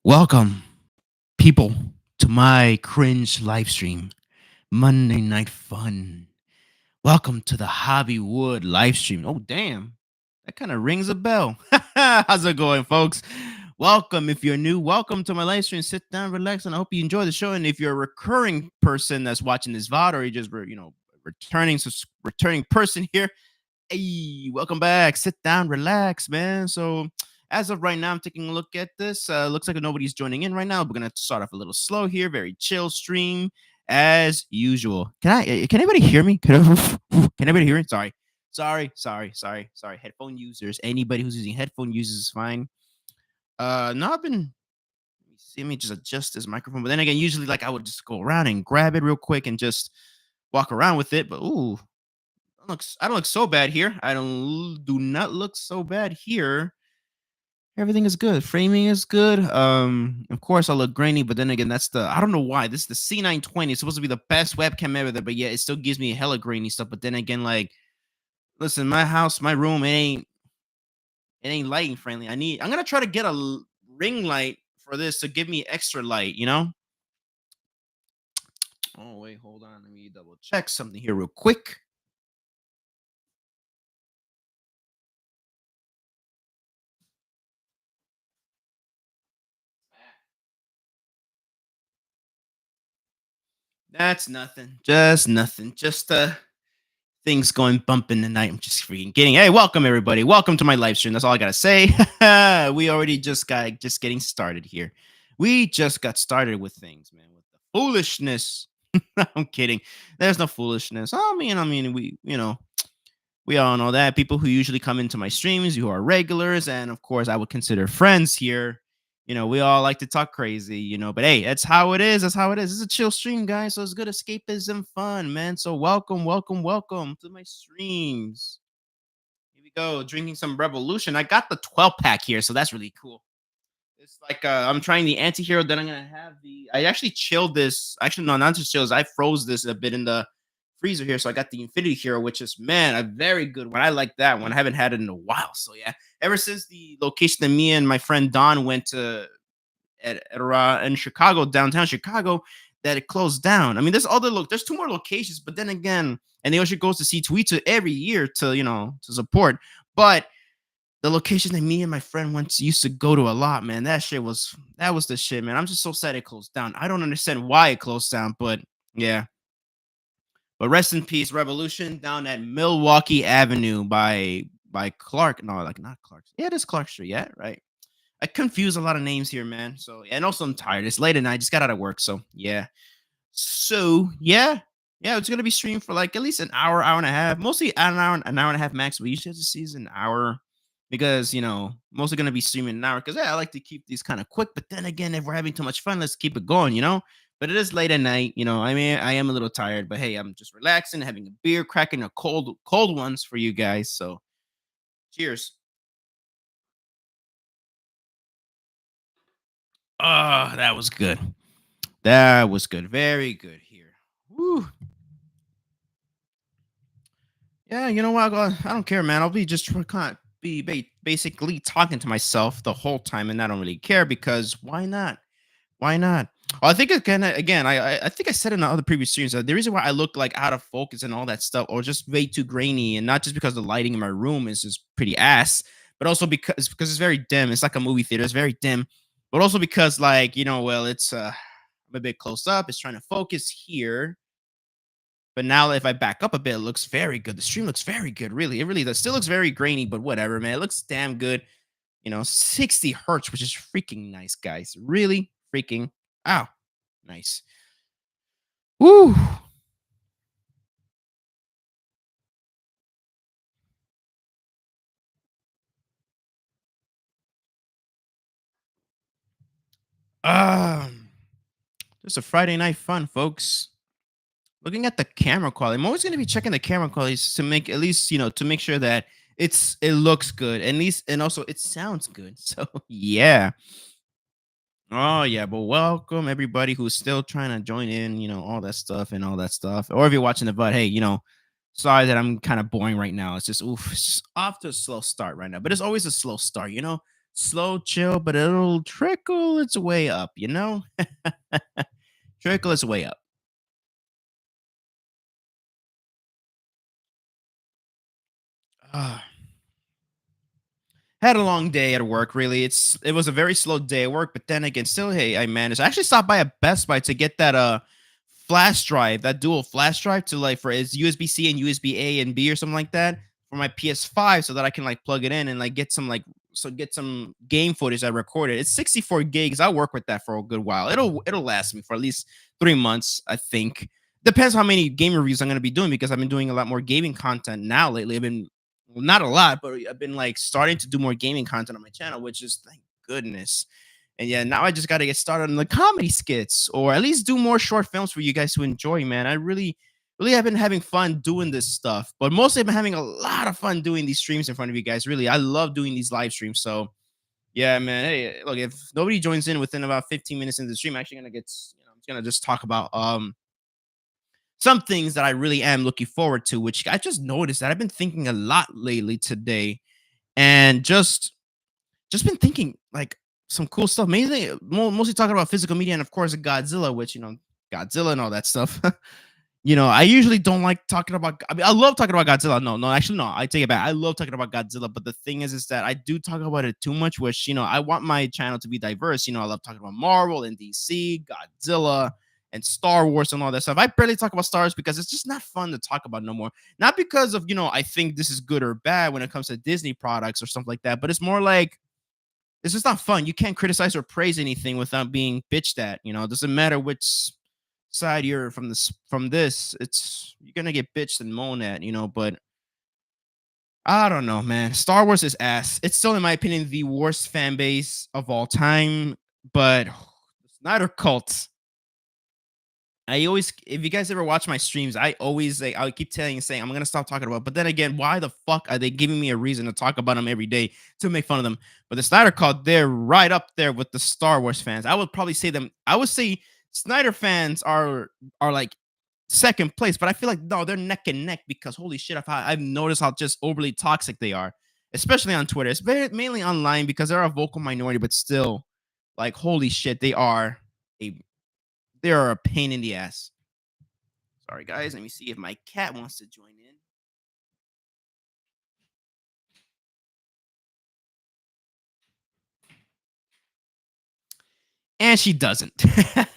Welcome, people, to my cringe live stream, Monday Night Fun. Welcome to the Hobbywood live stream. Oh, damn. That kind of rings a bell. How's it going, folks? Welcome. If you're new, welcome to my live stream. Sit down, relax, and I hope you enjoy the show. And if you're a recurring person that's watching this VOD or you just, returning person here, hey, welcome back. Sit down, relax, man. So, as of right now, I'm taking a look at this. Looks like nobody's joining in right now. We're gonna start off a little slow here, very chill stream as usual. Can anybody hear me? Can anybody hear me? Sorry. Headphone users, anybody who's using headphone users is fine. No, I've been. Let me just adjust this microphone. But then again, usually like I would just go around and grab it real quick and just walk around with it. But ooh, I don't look so bad here. I do not look so bad here. Everything is good. Framing is good. Of course I look grainy, but then again, that's the I don't know why. This is the C920. It's supposed to be the best webcam ever there, but yeah, it still gives me hella grainy stuff. But then again, like, listen, my house, my room, it ain't lighting friendly. I'm gonna try to get a ring light for this to give me extra light, you know? Oh, wait, hold on. Let me double check something here real quick. That's nothing. Just nothing. Just things going bump in the night. I'm just freaking kidding. Hey, welcome everybody. Welcome to my live stream. That's all I gotta say. We already just getting started here. We just got started with things, man. With the foolishness. I'm kidding. There's no foolishness. I mean, we all know that people who usually come into my streams, who are regulars, and of course, I would consider friends here. We all like to talk crazy, but hey, that's how it is. That's how it is. It's a chill stream, guys. So it's good escapism fun, man. So welcome to my streams. Here we go, drinking some Revolution. I got the 12 pack here, so that's really cool. It's like I'm trying the anti-hero, then I'm gonna have I actually chilled this. Actually, no, not just chills. I froze this a bit in the freezer here. So I got the Infinity Hero, which is man, a very good one. I like that one. I haven't had it in a while. So yeah. Ever since the location that me and my friend Don went to in Chicago, downtown Chicago, that it closed down. I mean, there's two more locations, but then again, and they also goes to see Tweets every year to support. But the location that me and my friend used to go to a lot, man. That was the shit, man. I'm just so sad it closed down. I don't understand why it closed down, but yeah. But rest in peace, Revolution down at Milwaukee Avenue by Clark. No, like not Clark. Yeah, it is Clark Street. Yeah, right. I confuse a lot of names here, man. So and also I'm tired. It's late at night. Just got out of work. So yeah. So yeah. Yeah, it's gonna be streamed for like at least an hour and a half. Mostly an hour and a half max. But usually this season an hour because mostly gonna be streaming an hour. Because yeah, I like to keep these kind of quick. But then again, if we're having too much fun, let's keep it going. But it is late at night. I mean, I am a little tired, but hey, I'm just relaxing, having a beer, cracking a cold ones for you guys. So cheers. Oh, that was good. That was good. Very good here. Woo. Yeah, you know what? I don't care, man. I'll be just kind of basically talking to myself the whole time, and I don't really care because why not? Why not? Well, I think again, I think I said in the other previous streams that the reason why I look like out of focus and all that stuff, or just way too grainy, and not just because the lighting in my room is just pretty ass, but also because it's very dim. It's like a movie theater. It's very dim, but also because like well, it's I'm a bit close up. It's trying to focus here. But now if I back up a bit, it looks very good. The stream looks very good, really. It really does. Still looks very grainy, but whatever, man. It looks damn good. 60 hertz, which is freaking nice, guys. Really freaking ow. Nice. Woo. Um, just a Friday night fun, folks. Looking at the camera quality, I'm always going to be checking the camera quality to make at least to make sure that it looks good, at least, and also it sounds good. So yeah. Oh yeah, but welcome everybody who's still trying to join in, all that stuff and all that stuff. Or if you're watching the VOD, hey, sorry that I'm kind of boring right now. It's just off to a slow start right now. But it's always a slow start. slow, chill, but it'll trickle its way up, you know? Trickle its way up. Ah, had a long day at work, really. It was a very slow day at work, but then again, still, hey, I managed. I actually stopped by a Best Buy to get that flash drive, that dual flash drive to like for its USB-C and USB-A and B or something like that for my PS5 so that I can like plug it in and like get some game footage I recorded. It's 64 gigs. I'll work with that for a good while. It'll last me for at least 3 months, I think. Depends how many game reviews I'm gonna be doing because I've been doing a lot more gaming content now lately. I've been well, not a lot, but I've been like starting to do more gaming content on my channel, which is thank goodness. And yeah, now I just got to get started on the comedy skits or at least do more short films for you guys to enjoy, man. I really have been having fun doing this stuff, but mostly I've been having a lot of fun doing these streams in front of you guys. Really, I love doing these live streams. So yeah, man. Hey, look, if nobody joins in within about 15 minutes into the stream, I'm actually gonna I'm gonna just talk about some things that I really am looking forward to, which I just noticed that I've been thinking a lot lately today, and just been thinking like some cool stuff. Mainly, mostly talking about physical media and of course Godzilla, which Godzilla and all that stuff. I usually don't like talking about. I mean, I love talking about Godzilla. No, no, actually, no. I take it back. I love talking about Godzilla, but the thing is that I do talk about it too much. Which I want my channel to be diverse. I love talking about Marvel and DC, Godzilla, and Star Wars and all that stuff. I barely talk about Star Wars because it's just not fun to talk about no more. Not because of I think this is good or bad when it comes to Disney products or something like that, but it's more like it's just not fun. You can't criticize or praise anything without being bitched at. It doesn't matter which side you're from this. It's you're gonna get bitched and moaned at. But I don't know, man. Star Wars is ass. It's still, in my opinion, the worst fan base of all time. But the Snyder cult. If you guys ever watch my streams, I keep saying I'm gonna stop talking about. But then again, why the fuck are they giving me a reason to talk about them every day to make fun of them? But the Snyder Cult, they're right up there with the Star Wars fans. I would probably say them. I would say Snyder fans are like second place, but I feel like no, they're neck and neck because holy shit, I've noticed how just overly toxic they are, especially on Twitter. It's mainly online because they're a vocal minority, but still, like holy shit, a they are a pain in the ass. Sorry, guys. Let me see if my cat wants to join in. And she doesn't. Let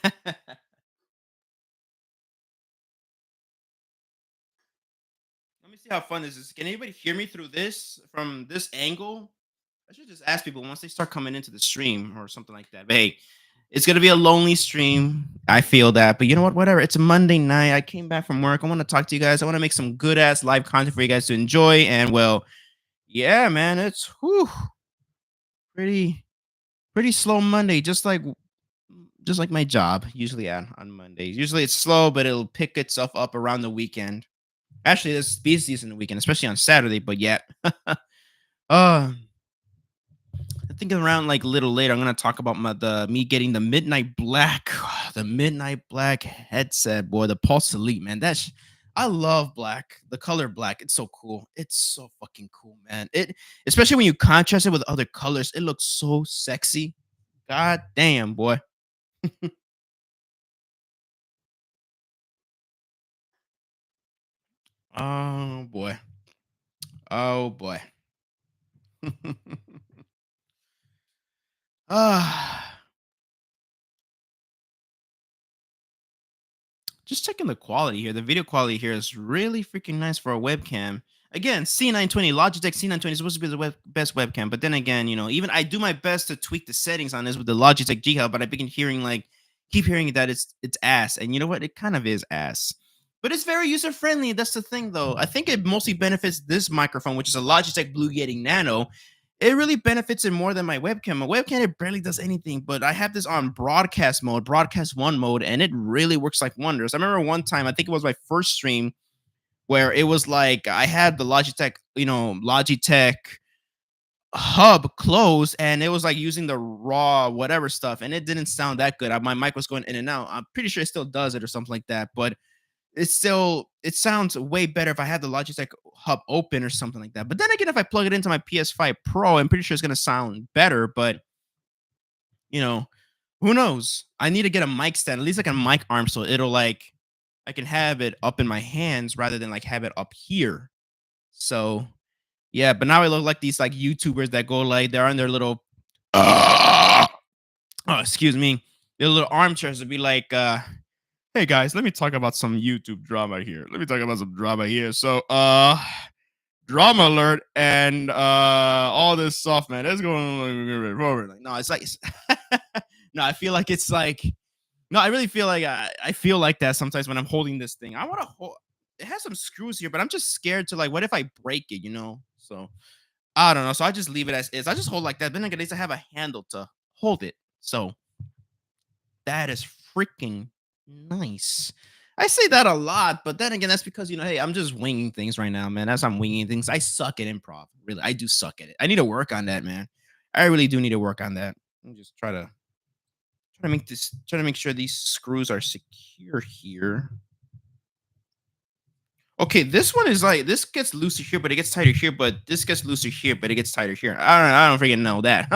me see how fun this is. Can anybody hear me through this from this angle? I should just ask people once they start coming into the stream or something like that. But hey, it's gonna be a lonely stream. I feel that, but you know what? Whatever. It's a Monday night. I came back from work. I want to talk to you guys. I want to make some good ass live content for you guys to enjoy. And well, yeah, man, it's pretty pretty slow Monday, just like my job usually on Mondays. Usually it's slow, but it'll pick itself up around the weekend. Actually, there's speed season the weekend, especially on Saturday. But yeah, uh, I think around like a little later, I'm gonna talk about me getting the Midnight Black, the Midnight Black headset, boy, the Pulse Elite, man. I love black, the color black. It's so cool. It's so fucking cool, man. Especially when you contrast it with other colors, it looks so sexy. God damn, boy. Oh boy. Oh boy. Ah, just checking the quality here. The video quality here is really freaking nice for a webcam. Again, C920, Logitech C920 is supposed to be the best webcam, but then again, even I do my best to tweak the settings on this with the Logitech G Hub, but I begin keep hearing that it's ass, and you know what? It kind of is ass, but it's very user friendly. That's the thing, though. I think it mostly benefits this microphone, which is a Logitech Blue Yeti Nano. It really benefits it more than my webcam. My webcam, it barely does anything, but I have this on broadcast mode, broadcast one mode, and it really works like wonders. I remember one time, I think it was my first stream, where it was like I had the Logitech hub closed, and it was like using the raw whatever stuff, and it didn't sound that good. My mic was going in and out. I'm pretty sure it still does it or something like that, but it's still it sounds way better if I had the Logitech hub open or something like that. But then again, if I plug it into my PS5 Pro, I'm pretty sure it's gonna sound better. But you know, who knows? I need to get a mic stand, at least like a mic arm, so it'll like I can have it up in my hands rather than like have it up here. So yeah, but now I look like these like YouTubers that go like they're on their little oh, excuse me, their little armchairs to be like, hey guys, let me talk about some YouTube drama here. Let me talk about some drama here. So drama alert and all this stuff, man. That's going on. Like, no, it's like no, I feel like it's like no, I really feel like I feel like that sometimes when I'm holding this thing. I want to hold it has some screws here, but I'm just scared to like what if I break it, you know? So I don't know. So I just leave it as is. I just hold like that. Then at least I have a handle to hold it. So that is freaking nice. I say that a lot, but then again, that's because hey, I'm just winging things right now, man. As I'm winging things, I suck at improv. Really, I do suck at it. I need to work on that, man. I really do need to work on that. I'm just try to make sure these screws are secure here. Okay, this one is like this gets looser here, but it gets tighter here. But this gets looser here, but it gets tighter here. I don't freaking know that.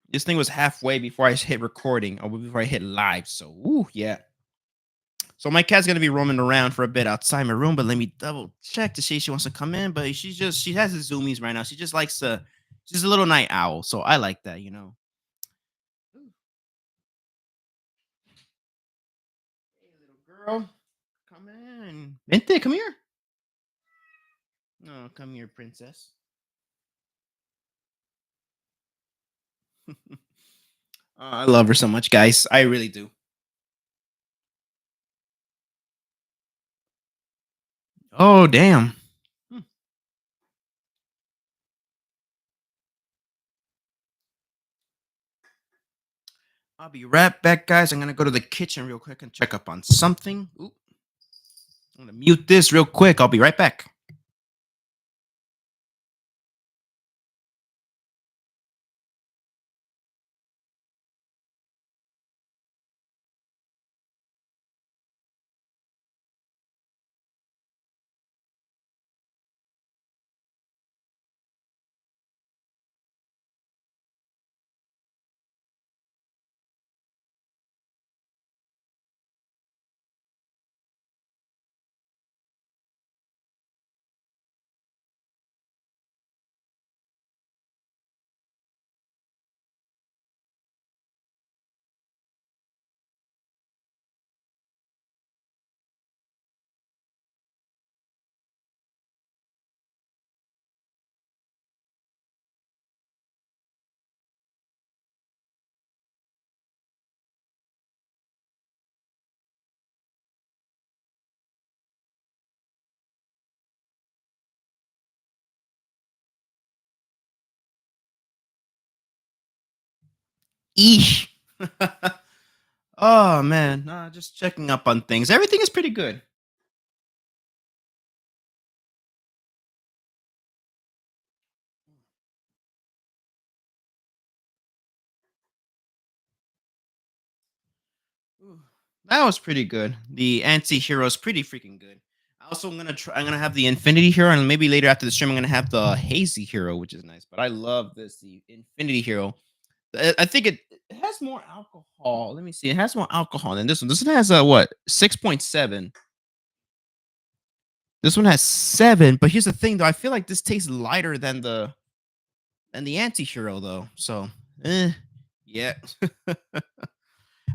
This thing was halfway before I hit recording or before I hit live. So, ooh, yeah. So my cat's gonna be roaming around for a bit outside my room, but let me double check to see if she wants to come in. But she has the zoomies right now. She just likes to. She's a little night owl, so I like that. Ooh, hey, little girl, come in. Vente, come here. Oh, come here, princess. I love her so much, guys. I really do. Oh, damn. Hmm. I'll be right back, guys. I'm gonna go to the kitchen real quick and check up on something. Ooh, I'm gonna mute this real quick. I'll be right back. Eesh. Oh man, just checking up on things. Everything is pretty good. Ooh, that was pretty good. The anti-hero is pretty freaking good. I also am gonna try. I'm gonna have the Infinity Hero, and maybe later after the stream, I'm gonna have the Hazy Hero, which is nice. But I love this the Infinity Hero. I think it has more alcohol. Let me see. It has more alcohol than this one. This one has a what 6.7. This one has 7. But here's the thing, though. I feel like this tastes lighter than the anti-hero, though. So, yeah.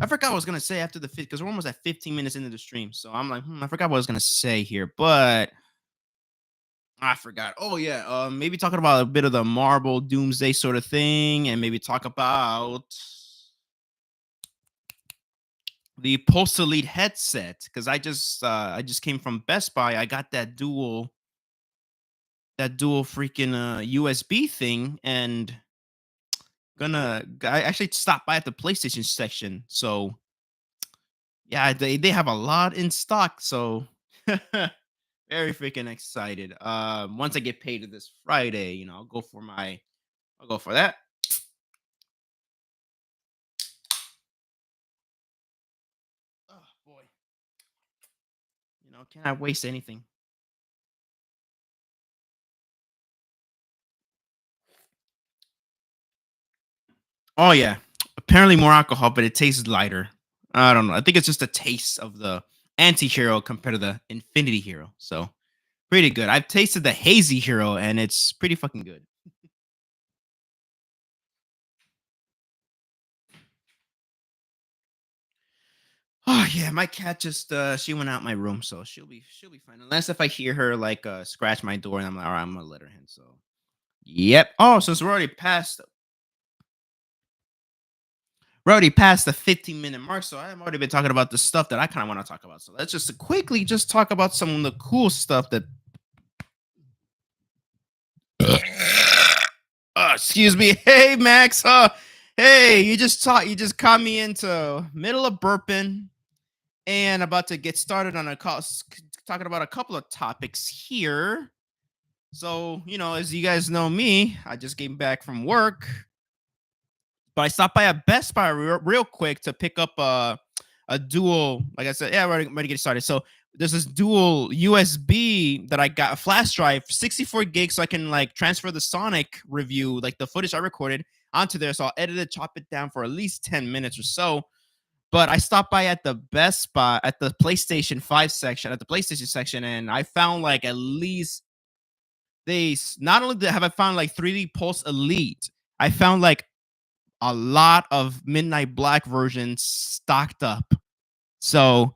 I forgot what I was gonna say after the fit because we're almost at 15 minutes into the stream. So I'm like, I forgot what I was gonna say here, but I forgot. Oh yeah, maybe talking about a bit of the Marvel Doomsday sort of thing, and maybe talk about the Post Elite headset because I just came from Best Buy. I got that dual freaking USB thing, and I actually stopped by at the PlayStation section. So yeah, they have a lot in stock. So very freaking excited. Once I get paid this Friday, I'll go for that. Can I waste anything? Oh yeah, apparently more alcohol, but it tastes lighter. I don't know. I think it's just a taste of the anti-hero compared to the Infinity Hero. So pretty good. I've tasted the hazy hero, and it's pretty fucking good. Oh yeah, my cat just she went out my room, so she'll be fine. Unless if I hear her like scratch my door and I'm like, all right, I'm gonna let her in. So yep. Oh, since we're already past the 15-minute mark, so I've already been talking about the stuff that I kind of want to talk about. So let's just quickly just talk about some of the cool stuff that excuse me. Hey Max. Hey, you just caught me into middle of burping and about to get started on talking about a couple of topics here. So, as you guys know me, I just came back from work, but I stopped by a Best Buy real quick to pick up a dual. Like I said, yeah, ready to get started. So there's this dual USB that I got, a flash drive, 64 gigs, so I can like transfer the Sonic review, like the footage I recorded, onto there. So I'll edit it, chop it down for at least 10 minutes or so. But I stopped by at the Best Buy at the PlayStation 5 section, at the PlayStation section, and I found like at least not only have I found like 3D Pulse Elite, I found like a lot of Midnight Black versions stocked up. So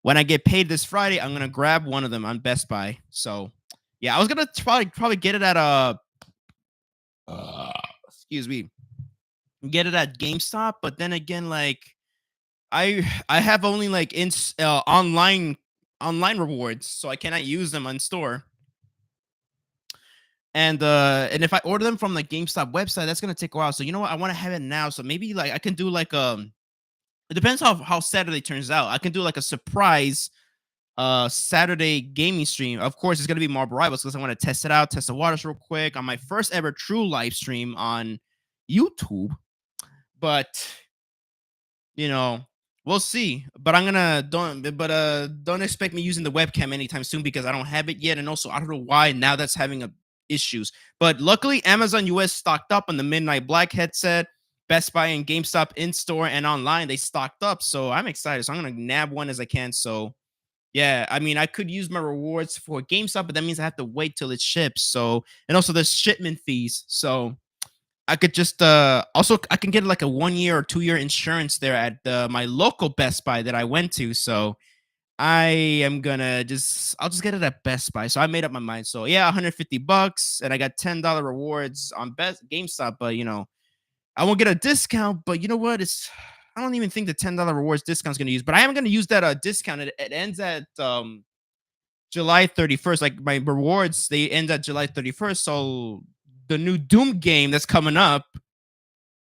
when I get paid this Friday, I'm gonna grab one of them on Best Buy. So yeah, I was gonna probably get it at a excuse me, get it at GameStop, but then again, like I have only like online rewards, so I cannot use them on store. And if I order them from the GameStop website, that's gonna take a while. So you know what? I want to have it now. So maybe like I can do like it depends how Saturday turns out. I can do like a surprise Saturday gaming stream. Of course, it's gonna be Marble Rivals because I want to test it out, test the waters real quick on my first ever true live stream on YouTube. But you know, we'll see. But I'm gonna don't expect me using the webcam anytime soon because I don't have it yet, and also I don't know why now that's having issues. But luckily, Amazon US stocked up on the Midnight Black headset. Best Buy and GameStop in store and online they stocked up, so I'm excited. So I'm gonna nab one as I can. So yeah, I mean I could use my rewards for GameStop, but that means I have to wait till it ships. So and also there's shipment fees. So I could just also I can get like a 1 year or 2 year insurance there at my local Best Buy that I went to. So I am gonna I'll just get it at Best Buy. So I made up my mind. So yeah, $150 and I got $10 rewards on Best GameStop, but I won't get a discount, but you know what? I don't even think the $10 rewards discount is gonna use, but I am gonna use that discount. It ends at July 31st. Like my rewards, they end at July 31st. So the new Doom game that's coming up,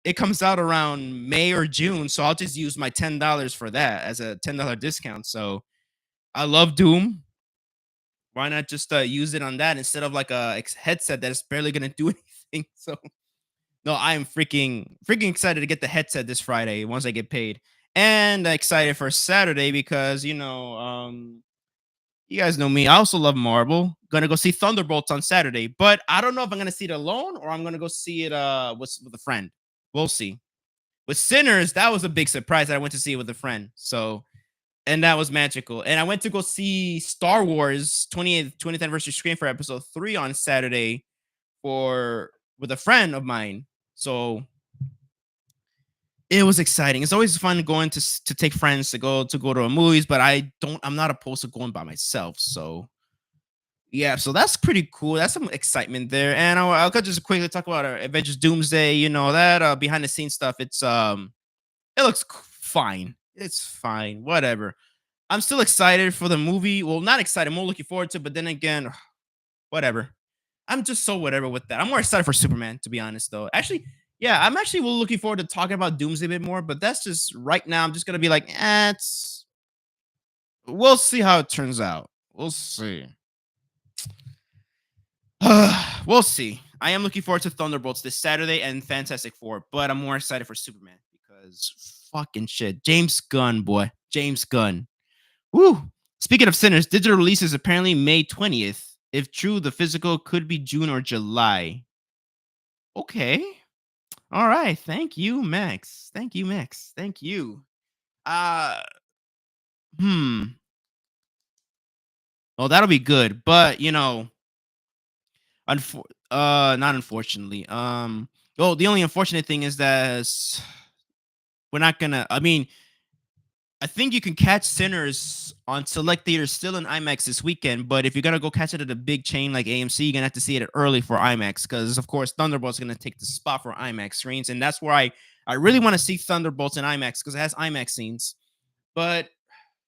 it comes out around May or June. So I'll just use my $10 for that as a $10 discount. So I love Doom. Why not just use it on that instead of like a headset that is barely gonna do anything? So no, I am freaking excited to get the headset this Friday once I get paid, and excited for Saturday because you guys know me. I also love Marvel. Gonna go see Thunderbolts on Saturday, but I don't know if I'm gonna see it alone or I'm gonna go see it with a friend. We'll see. With Sinners, that was a big surprise that I went to see it with a friend. So and that was magical. And I went to go see Star Wars 20th anniversary screen for episode 3 on Saturday for with a friend of mine. So it was exciting. It's always fun going to take friends to go to a movies, but I'm not opposed to going by myself. So yeah, so that's pretty cool. That's some excitement there. And I'll just quickly talk about Avengers Doomsday. You know that behind the scenes stuff. It looks fine. It's fine. Whatever. I'm still excited for the movie. Well, not excited. I'm more looking forward to. But then again, whatever. I'm just so whatever with that. I'm more excited for Superman, to be honest, though. Actually, yeah, I'm actually looking forward to talking about Doomsday a bit more. But that's just right now. I'm just gonna be like, we'll see how it turns out. We'll see. We'll see. I am looking forward to Thunderbolts this Saturday and Fantastic Four, but I'm more excited for Superman because fucking shit. James Gunn, boy. James Gunn. Woo. Speaking of Sinners, digital release is apparently May 20th. If true, the physical could be June or July. Okay. All right. Thank you, Max. Thank you, Max. Thank you. Uh hmm. Well, that'll be good. But not unfortunately. Well, the only unfortunate thing is that we're not gonna. I mean, I think you can catch Sinners on select theaters still in IMAX this weekend, but if you're gonna go catch it at a big chain like AMC, you're gonna have to see it early for IMAX because, of course, Thunderbolts is gonna take the spot for IMAX screens, and that's where I really want to see Thunderbolts in IMAX because it has IMAX scenes. But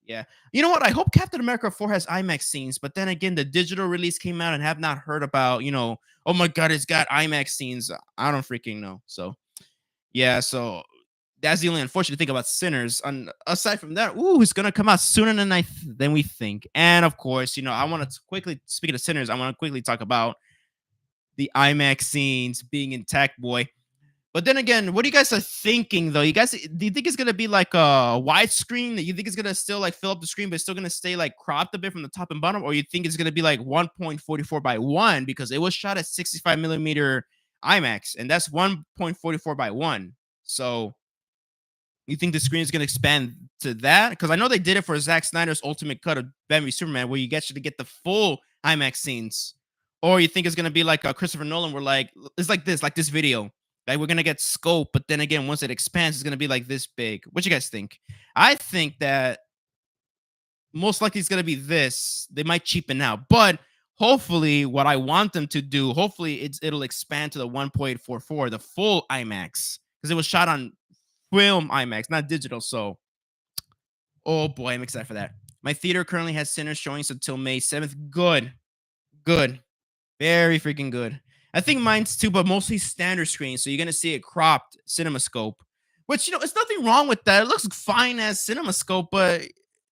yeah, you know what? I hope Captain America 4 has IMAX scenes, but then again, the digital release came out and have not heard about. Oh my god, it's got IMAX scenes. I don't freaking know. So yeah, so that's the only unfortunate thing about Sinners. And aside from that, it's gonna come out sooner than we think. And of course, I want to quickly, speaking of Sinners, I want to quickly talk about the IMAX scenes being intact, boy. But then again, what do you guys are thinking though? You guys, do you think it's gonna be like a widescreen? That you think it's gonna still like fill up the screen, but it's still gonna stay like cropped a bit from the top and bottom, or you think it's gonna be like 1.44 by 1 because it was shot at 65 millimeter IMAX, and that's 1.44 by 1. So you think the screen is going to expand to that? Because I know they did it for Zack Snyder's Ultimate Cut of Batman v Superman, where you get the full IMAX scenes, or you think it's going to be like Christopher Nolan, where like it's like this video, like we're going to get scope, but then again, once it expands, it's going to be like this big. What you guys think? I think that most likely it's going to be this. They might cheapen out, but hopefully, what I want them to do, hopefully it'll expand to the 1.44, the full IMAX, because it was shot on film IMAX, not digital. So, oh boy, I'm excited for that. My theater currently has Sinners showings until May 7th. Good, good, very freaking good. I think mine's too, but mostly standard screen. So you're gonna see it cropped CinemaScope, which it's nothing wrong with that. It looks fine as CinemaScope, but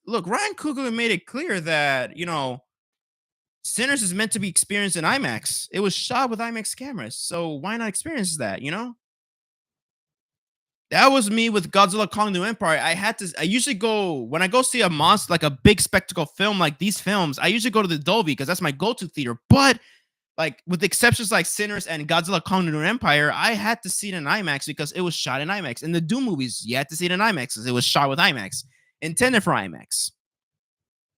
look, Ryan Coogler made it clear that Sinners is meant to be experienced in IMAX. It was shot with IMAX cameras, so why not experience that? That was me with Godzilla Kong the Empire. I usually go when I go see a monster, like a big spectacle film like these films, I usually go to the Dolby because that's my go-to theater. But like with exceptions like Sinners and Godzilla Kong the Empire, I had to see it in IMAX because it was shot in IMAX. In the Doom movies, you had to see it in IMAX because it was shot with IMAX, intended for IMAX.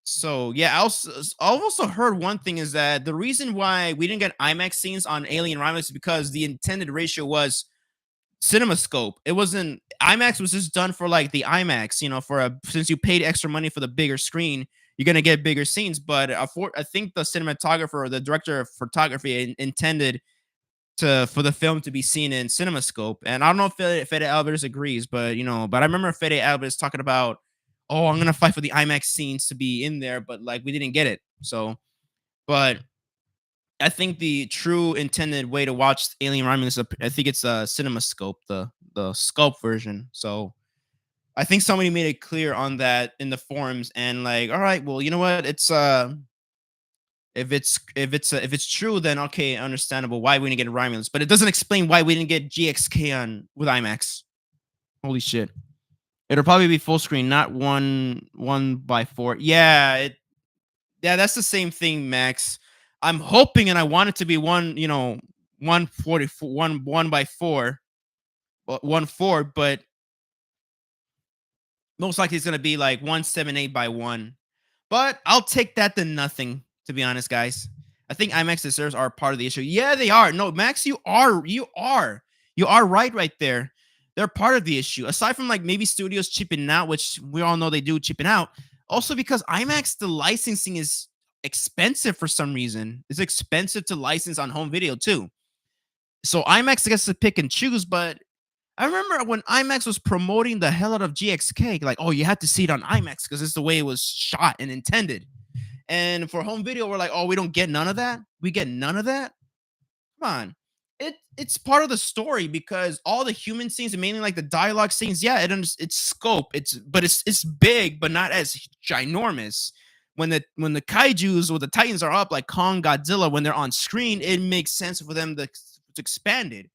So yeah, I've also heard one thing is that the reason why we didn't get IMAX scenes on Alien Romulus is because the intended ratio was CinemaScope. It wasn't IMAX was just done for like the IMAX, since you paid extra money for the bigger screen, you're gonna get bigger scenes. But I think the cinematographer or the director of photography intended for the film to be seen in CinemaScope. And I don't know if Fede Alvarez agrees, but I remember Fede Alvarez talking about, oh, I'm gonna fight for the IMAX scenes to be in there, but like we didn't get it. So, but I think the true intended way to watch Alien Romulus, I think it's a CinemaScope, the scope version. So I think somebody made it clear on that in the forums, and like, all right, well, you know what? It's if it's true, then okay, understandable why we didn't get Romulus, but it doesn't explain why we didn't get GXK on with IMAX. Holy shit! It'll probably be full screen, not 1:4. Yeah, that's the same thing, Max. I'm hoping and I want it to be 144, 1:4, 1:4, but most likely it's gonna be like 178 by 1. But I'll take that to nothing, to be honest, guys. I think IMAX deserves are part of the issue. Yeah, they are. No, Max, you are right there. They're part of the issue. Aside from like maybe studios chipping out, which we all know they do chipping out. Also because IMAX, the licensing is expensive for some reason. It's expensive to license on home video too. So IMAX gets to pick and choose, but I remember when IMAX was promoting the hell out of GXK, like, oh, you had to see it on IMAX because it's the way it was shot and intended. And for home video, we're like, oh, we don't get none of that. We get none of that. Come on. It's part of the story because all the human scenes and mainly like the dialogue scenes, yeah, it's scope. It's big, but not as ginormous. When the kaijus or the titans are up, like Kong, Godzilla, when they're on screen, it makes sense for them to expand it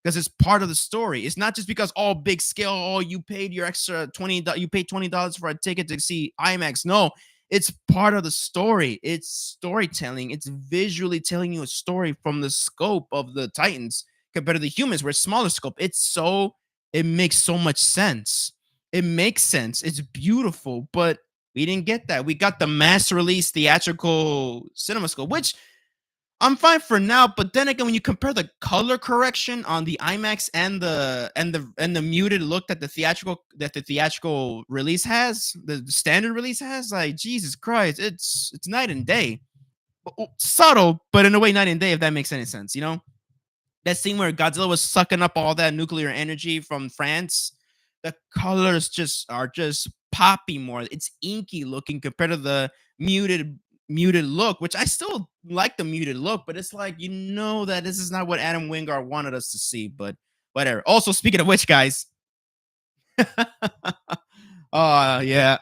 because it's part of the story. It's not just because all big scale, oh, you paid your extra $20, you paid $20 for a ticket to see IMAX. No, It's part of the story. It's storytelling. It's visually telling you a story from the scope of the Titans compared to the humans, where it's smaller scope. It makes so much sense. It makes sense. It's beautiful, but we didn't get that. We got the mass release theatrical cinema scope, which I'm fine for now, but then again, when you compare the color correction on the IMAX and the muted look that the theatrical release has, the standard release has, like Jesus Christ, it's night and day. Subtle, but in a way, night and day. If that makes any sense, you know that scene where Godzilla was sucking up all that nuclear energy from France. The colors just poppy more. It's inky looking compared to the muted look, which I still like the muted look, but it's like that this is not what Adam Wingard wanted us to see. But whatever. Also, speaking of which, guys, oh yeah,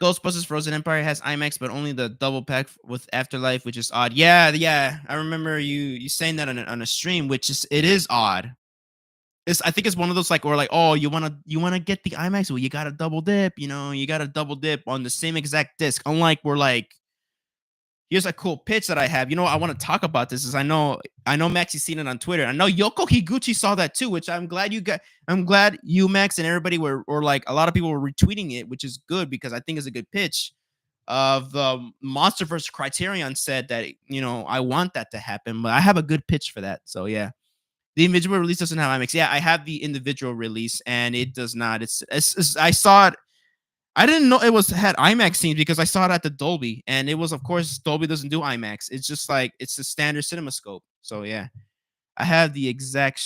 Ghostbusters Frozen Empire has IMAX, but only the double pack with Afterlife, which is odd. Yeah, yeah, I remember you saying that on a stream, which is odd. I think it's one of those like, or like, oh, you wanna get the IMAX, well, you got to double dip, you got to double dip on the same exact disc. Unlike we're like, here's a cool pitch that I have. I want to talk about this. Is I know Max, you've seen it on Twitter. I know Yoko Higuchi saw that too, which I'm glad you got. I'm glad you, Max, and everybody were, or like a lot of people were retweeting it, which is good because I think it's a good pitch. Of the MonsterVerse Criterion said that I want that to happen, but I have a good pitch for that. So yeah. The individual release doesn't have IMAX. Yeah, I have the individual release, and it does not. I saw it. I didn't know it had IMAX scenes because I saw it at the Dolby, and it was, of course, Dolby doesn't do IMAX. It's just like it's the standard CinemaScope. So yeah, I have that exact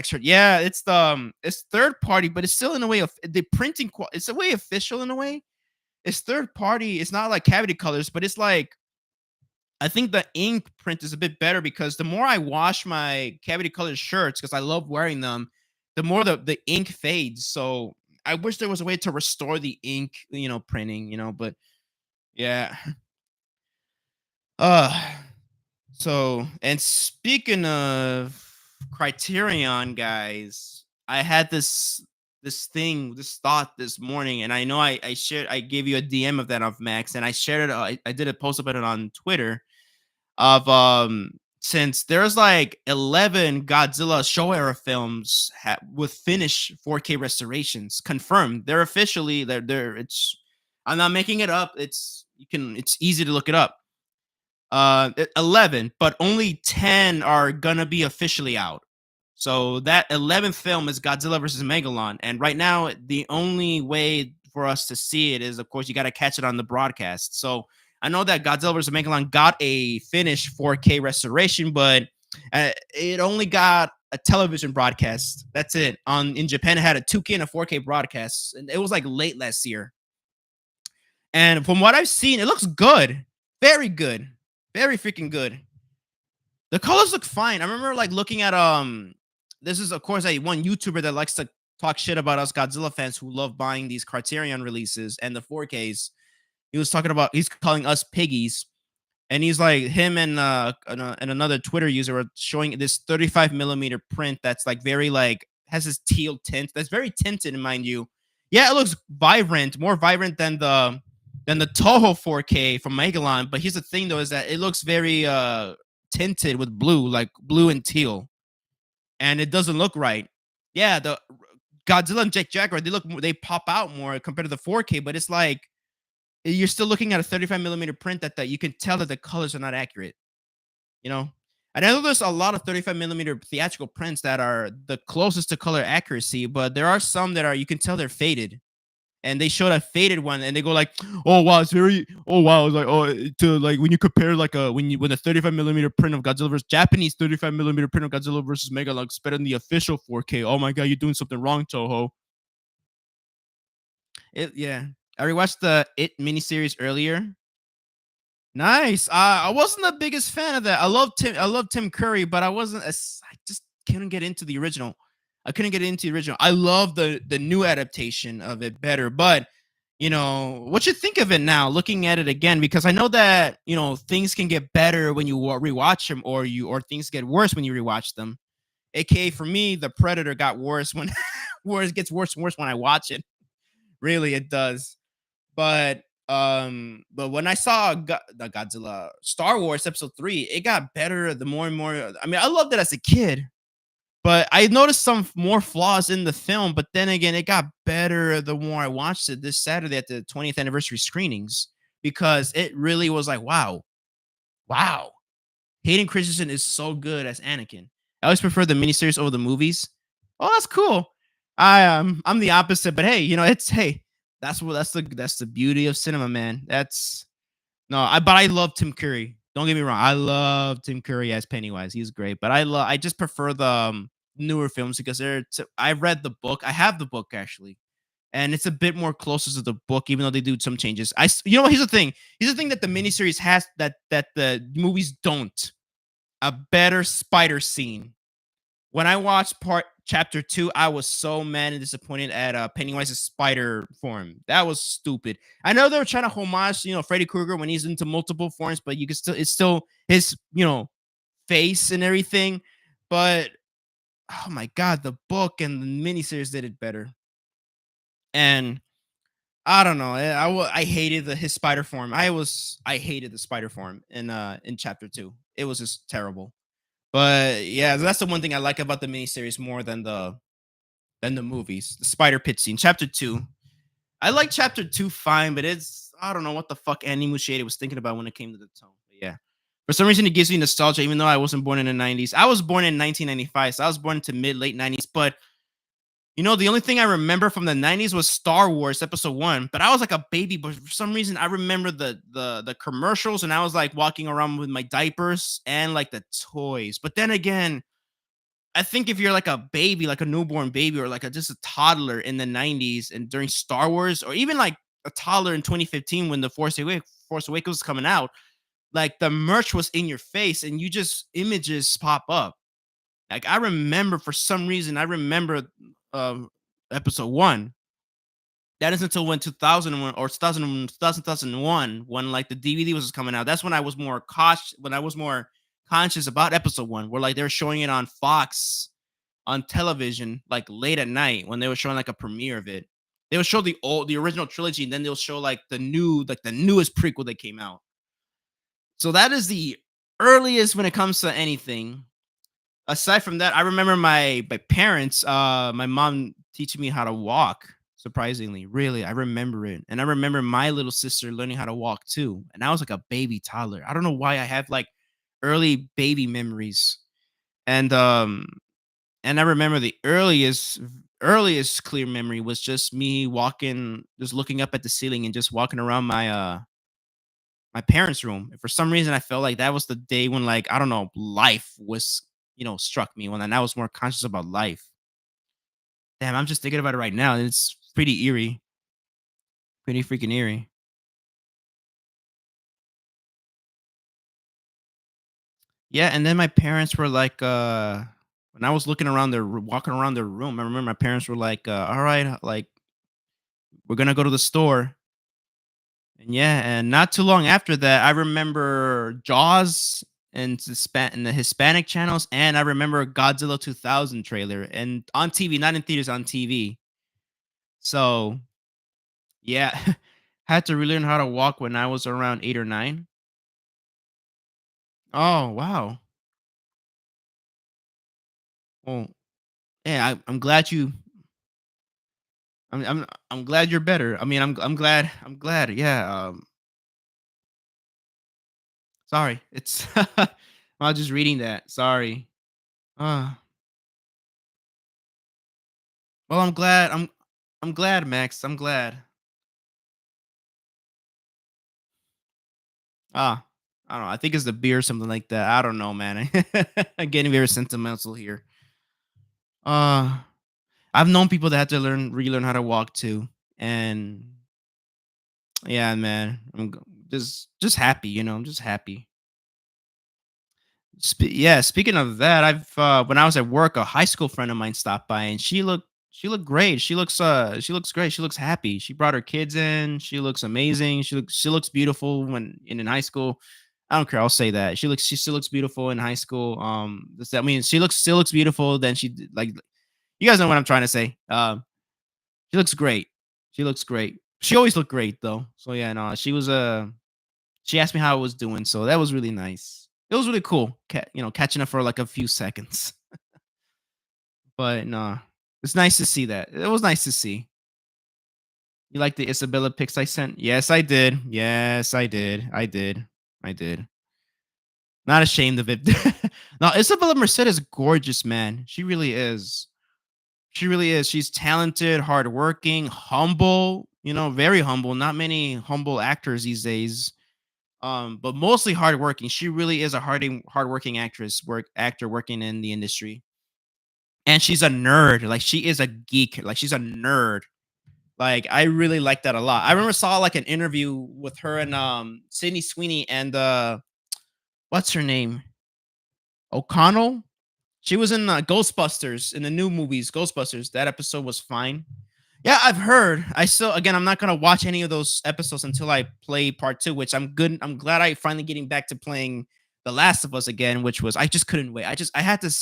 shirt. Yeah, it's third party, but it's still in a way of the printing. It's a way official in a way. It's third party. It's not like Cavity Colors, but it's like I think the ink print is a bit better because the more I wash my Cavity Colors shirts, because I love wearing them, the more the ink fades. So I wish there was a way to restore the ink, printing, but yeah. Uh and speaking of Criterion, guys, I had this thought this morning, and I know I gave you a DM of that of Max, and I shared it. I did a post about it on Twitter of since there's like 11 Godzilla Showa era films with finished 4K restorations confirmed. They're officially they're it's I'm not making it up. It's easy to look it up. 11, but only 10 are gonna be officially out. So that 11th film is Godzilla versus Megalon, and right now the only way for us to see it is, of course, you got to catch it on the broadcast. So I know that Godzilla vs. Megalon got a finished 4K restoration, but it only got a television broadcast. That's it. In Japan, it had a 2K and a 4K broadcast, and it was like late last year. And from what I've seen, it looks good, very good, very freaking good. The colors look fine. I remember like looking at This is, of course, one YouTuber that likes to talk shit about us Godzilla fans who love buying these Criterion releases and the 4Ks. He's calling us piggies, and he's like him and another Twitter user are showing this 35 millimeter print that's like very like has this teal tint that's very tinted, mind you. Yeah, it looks vibrant, more vibrant than the Toho 4K from Megalon. But here's the thing though, is that it looks very tinted with blue, like blue and teal, and it doesn't look right. Yeah, the Godzilla and Jet Jaguar, they pop out more compared to the 4K, but it's like you're still looking at a 35 millimeter print that you can tell that the colors are not accurate. And I know there's a lot of 35 millimeter theatrical prints that are the closest to color accuracy, but there are some that you can tell they're faded. And they showed a faded one, and they go like, "Oh wow, it's very, oh wow," it's like, oh, to like when you compare like when a 35 millimeter print of Godzilla versus Japanese 35 millimeter print of Godzilla versus Megalon looks better than the official 4K. Oh my god, you're doing something wrong, Toho. Yeah. I rewatched the It miniseries earlier. Nice. I wasn't the biggest fan of that. I love Tim Curry, but I just couldn't get into the original. I couldn't get into the original. I love the new adaptation of it better, but what you think of it now, looking at it again, because I know that things can get better when you rewatch them, or things get worse when you rewatch them. AKA for me, The Predator got worse when it gets worse and worse when I watch it. Really, it does. But when I saw the Godzilla Star Wars Episode 3, it got better the more and more. I mean, I loved it as a kid, but I noticed some more flaws in the film. But then again, it got better the more I watched it this Saturday at the 20th anniversary screenings because it really was like, wow, wow. Hayden Christensen is so good as Anakin. I always prefer the miniseries over the movies. Oh, that's cool. I'm the opposite, but hey, it's hey, that's the beauty of cinema, man. That's no, but I love Tim Curry. Don't get me wrong. I love Tim Curry as Pennywise. He's great, but I just prefer the newer films because I read the book. I have the book actually, and it's a bit more closer to the book, even though they do some changes. You know what? Here's the thing. Here's the thing that the miniseries has that the movies don't. A better spider scene. When I watched part chapter 2, I was so mad and disappointed at Pennywise's spider form. That was stupid. I know they were trying to homage, Freddy Krueger when he's into multiple forms, but you can still it's still his, face and everything. But oh my god, the book and the miniseries did it better. And I don't know. I hated his spider form. I hated the spider form in chapter 2. It was just terrible. But yeah, that's the one thing I like about the miniseries more than the movies. The spider pit scene, chapter 2. I like chapter 2 fine, but I don't know what the fuck Andy Muschietti was thinking about when it came to the tone. But yeah. For some reason it gives me nostalgia, even though I wasn't born in the 90s. I was born in 1995, so I was born into mid late 90s. But the only thing I remember from the 90s was Star Wars Episode 1. But I was like a baby, but for some reason I remember the commercials, and I was like walking around with my diapers and like the toys. But then again, I think if you're like a baby, like a newborn baby, or like just a toddler in the 90s and during Star Wars, or even like a toddler in 2015 when the Force Awakens was coming out, like the merch was in your face and you just images pop up. Like I remember for some reason, I remember episode 1. That is until when 2001 or 2001 when like the DVD was coming out. That's when I was more cautious, when I was more conscious about episode 1, where like they were showing it on Fox on television like late at night when they were showing like a premiere of it. They would show the original trilogy, and then they'll show like the newest prequel that came out. So that is the earliest when it comes to anything. Aside from that, I remember my parents, my mom teaching me how to walk. Surprisingly, really, I remember it, and I remember my little sister learning how to walk too. And I was like a baby toddler. I don't know why I have like early baby memories, and I remember the earliest clear memory was just me walking, just looking up at the ceiling and just walking around my parents' room. And for some reason, I felt like that was the day when, like, I don't know, life was, struck me when I was more conscious about life. Damn, I'm just thinking about it right now, and it's pretty eerie, pretty freaking eerie. Yeah, and then my parents were like, when I was walking around their room, I remember my parents were like, all right, like, we're gonna go to the store. And yeah, and not too long after that, I remember Jaws and the Hispanic channels, and I remember Godzilla 2000 trailer and on TV, not in theaters, on TV. So yeah, had to relearn how to walk when I was around 8 or 9. Oh wow. Well, yeah, I'm glad you. I'm glad you're better. I mean, I'm glad. Yeah. Sorry, it's. I was just reading that. Sorry. Uh, well, I'm glad, Max. I'm glad. Ah, I don't know. I think it's the beer or something like that. I don't know, man. I'm getting very sentimental here. Uh, I've known people that had to relearn how to walk too, and yeah, man, just happy. I'm just happy. Yeah, speaking of that, I've when I was at work, a high school friend of mine stopped by, and she looked great. She looks great. She looks happy. She brought her kids in. She looks amazing. She looks beautiful when in high school. I don't care. I'll say that she still looks beautiful in high school. I mean, she still looks beautiful. Then like you guys know what I'm trying to say. She looks great. She looks great. She always looked great though. So yeah, no, she was she asked me how I was doing, so that was really nice. It was really cool, catching up for like a few seconds. But no, it's nice to see that. It was nice to see. You like the Isabella pics I sent? Yes, I did. Yes, I did. I did. I did. Not ashamed of it. No, Isabella Merced is gorgeous, man. She really is. She really is. She's talented, hardworking, humble, very humble. Not many humble actors these days. But mostly hardworking. She really is a hardworking actor working in the industry. And she's a nerd. Like she is a geek. Like she's a nerd. Like I really like that a lot. I remember saw like an interview with her and Sydney Sweeney and what's her name? O'Connell. She was in Ghostbusters in the new movies. Ghostbusters. That episode was fine. Yeah, I've heard. I still again I'm not gonna watch any of those episodes until I play part two, which I'm good. I'm glad I finally getting back to playing The Last of Us again, which was I just couldn't wait. I had to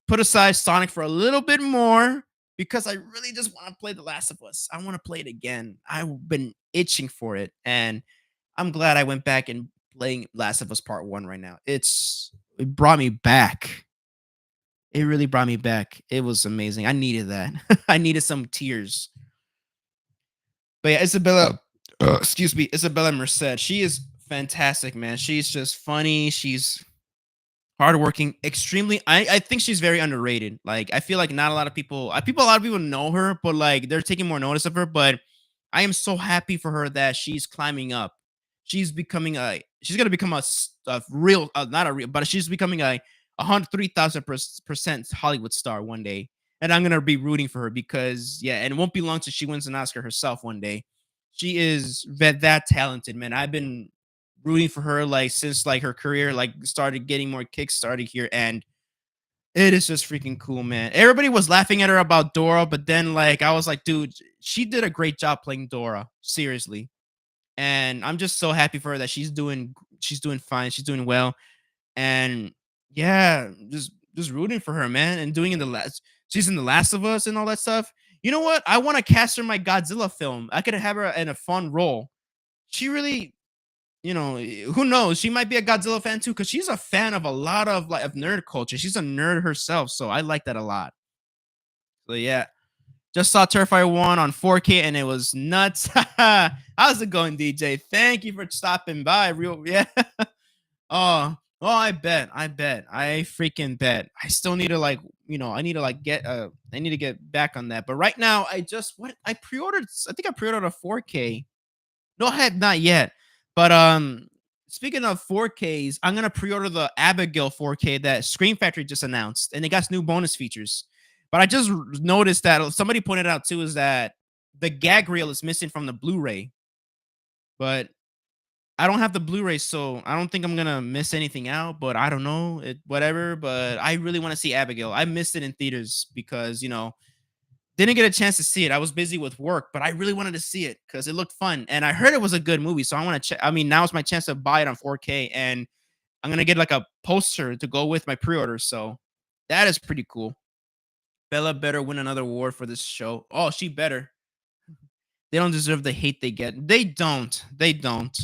put aside Sonic for a little bit more because I really just want to play The Last of Us. I want to play it again. I've been itching for it, and I'm glad I went back and playing Last of Us Part One right now. It brought me back. It really brought me back. It was amazing. I needed that. I needed some tears. But yeah, excuse me, Isabella Merced. She is fantastic, man. She's just funny. She's hardworking, extremely. I think she's very underrated. Like I feel like not a lot of people, a lot of people know her, but like they're taking more notice of her. But I am so happy for her that she's climbing up. She's gonna become a real, not a real, but she's becoming a hundred 3,000% Hollywood star one day. And I'm gonna be rooting for her because yeah, and it won't be long till she wins an Oscar herself one day. She is that talented, man. I've been rooting for her like since like her career like started getting more kick started here, and it is just freaking cool, man. Everybody was laughing at her about Dora, but then like I was like, dude, she did a great job playing Dora, seriously. And I'm just so happy for her that she's doing fine, she's doing well, and yeah, just rooting for her, man, and doing in the last she's in The Last of Us and all that stuff. You know what? I want to cast her in my Godzilla film. I could have her in a fun role. She really who knows? She might be a Godzilla fan too, because she's a fan of a lot of like of nerd culture. She's a nerd herself, so I like that a lot. So yeah, just saw Terrifier 1 on 4K and it was nuts. How's it going, DJ? Thank you for stopping by. Real yeah. Oh, I freaking bet. I still need to like, I need to like I need to get back on that. But right now, I pre-ordered. I think I pre-ordered a 4K. No, I have not yet. But speaking of 4Ks, I'm gonna pre-order the Abigail 4K that Scream Factory just announced, and it got new bonus features. But I just noticed that somebody pointed out too is that the gag reel is missing from the Blu-ray. But I don't have the Blu-ray, so I don't think I'm gonna miss anything out. But I don't know, whatever. But I really want to see Abigail. I missed it in theaters because didn't get a chance to see it. I was busy with work, but I really wanted to see it because it looked fun, and I heard it was a good movie. So I want to check. I mean, now is my chance to buy it on 4K, and I'm gonna get like a poster to go with my pre-order. So that is pretty cool. Bella better win another award for this show. Oh, she better. They don't deserve the hate they get. They don't. They don't.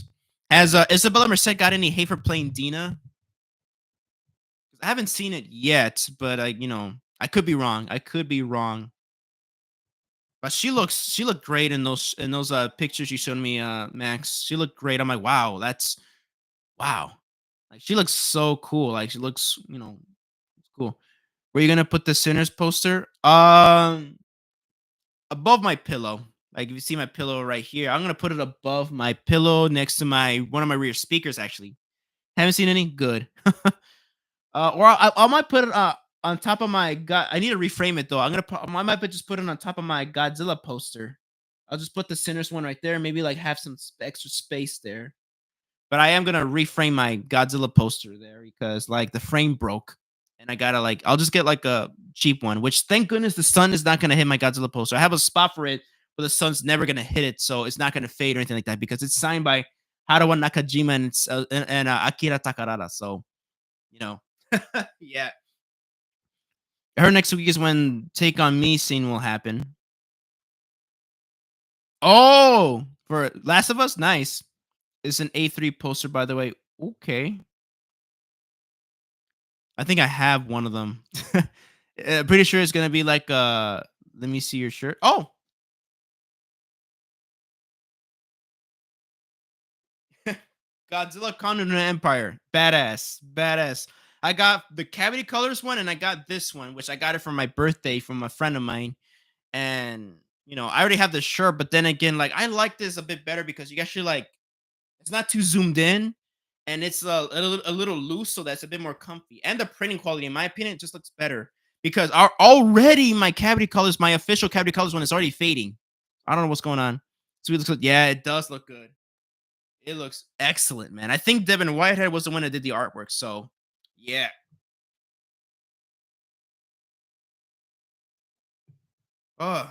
Has Isabella Merced got any hate for playing Dina? I haven't seen it yet, but I could be wrong. I could be wrong. But she looked great in those pictures you showed me, Max. She looked great. I'm like, wow, that's wow. Like she looks so cool. Like she looks, cool. Where you gonna put the Sinners poster? Above my pillow. Like if you see my pillow right here, I'm gonna put it above my pillow next to my one of my rear speakers. Actually, haven't seen any. Good. Or I might put it on top of my God. I need to reframe it though. I might just put it on top of my Godzilla poster. I'll just put the Sinners one right there. Maybe like have some extra space there. But I am gonna reframe my Godzilla poster there because like the frame broke, and I gotta like I'll just get like a cheap one. Which thank goodness the sun is not gonna hit my Godzilla poster. I have a spot for it, but the sun's never gonna hit it, so it's not gonna fade or anything like that because it's signed by Haruo Nakajima and Akira Takarada. So you know, yeah. Her next week is when Take on Me scene will happen. Oh, for Last of Us, nice. It's an A3 poster, by the way. Okay, I think I have one of them. Pretty sure it's gonna be like Let me see your shirt. Oh, Godzilla Kong the Empire. Badass. Badass. I got the cavity colors one and I got this one, which I got it for my birthday from a friend of mine. And I already have the shirt, but then again, like I like this a bit better because you actually like it's not too zoomed in and it's a little loose, so that's a bit more comfy. And the printing quality, in my opinion, it just looks better because already my cavity colors, my official cavity colors one is already fading. I don't know what's going on. So it looks good. Yeah, it does look good. It looks excellent, man. I think Devin Whitehead was the one that did the artwork. So, yeah. Oh,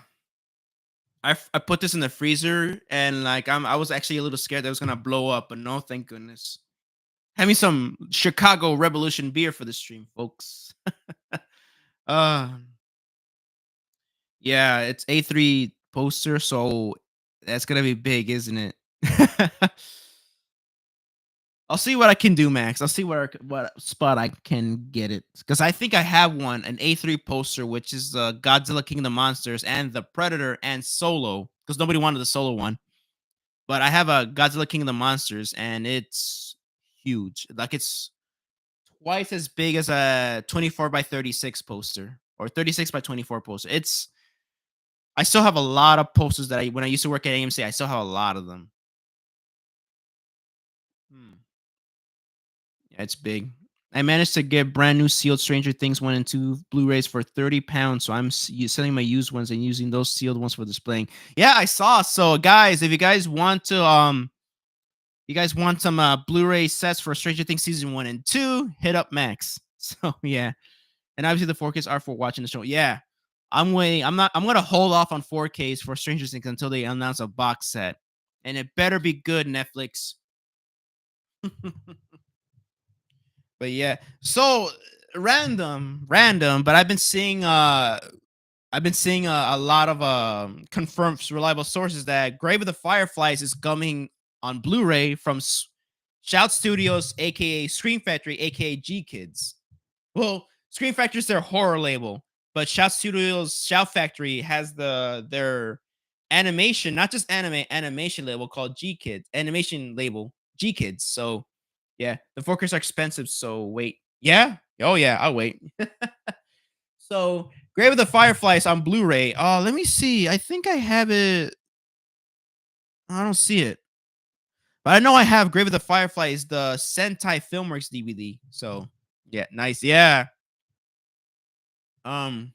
I put this in the freezer and like I was actually a little scared that it was gonna blow up, but no, thank goodness. Have me some Chicago Revolution beer for the stream, folks. uh, yeah, it's A3 poster, so that's gonna be big, isn't it? I'll see what I can do, Max. I'll see what spot I can get it because I think I have one, an A3 poster, which is Godzilla King of the Monsters and the Predator and Solo because nobody wanted the Solo one, but I have a Godzilla King of the Monsters and it's huge. Like it's twice as big as a 24 by 36 poster or 36 by 24 poster. I still have a lot of posters that when I used to work at AMC, I still have a lot of them. Hmm. Yeah, it's big. I managed to get brand new sealed Stranger Things 1 and 2 Blu-rays for 30 pounds. So I'm selling my used ones and using those sealed ones for displaying. Yeah, I saw. So guys, if you guys want some Blu-ray sets for Stranger Things season 1 and 2, hit up Max. So yeah. And obviously the 4Ks are for watching the show. Yeah. I'm waiting. I'm gonna hold off on 4Ks for Stranger Things until they announce a box set. And it better be good, Netflix. But yeah, so random, but I've been seeing a lot of confirmed reliable sources that Grave of the Fireflies is coming on Blu-ray from Shout Studios, aka Scream Factory, aka G Kids. Well, Scream Factory is their horror label, but Shout Studios, Shout Factory has their animation, not just animation label called G Kids, animation label G Kids. So yeah, the forkers are expensive. So wait, yeah, oh yeah, I'll wait. So Grave of the Fireflies on Blu-ray. Oh, let me see. I think I have it. I don't see it, but I know I have Grave of the Fireflies, the Sentai Filmworks DVD. So yeah, nice. Yeah. Um,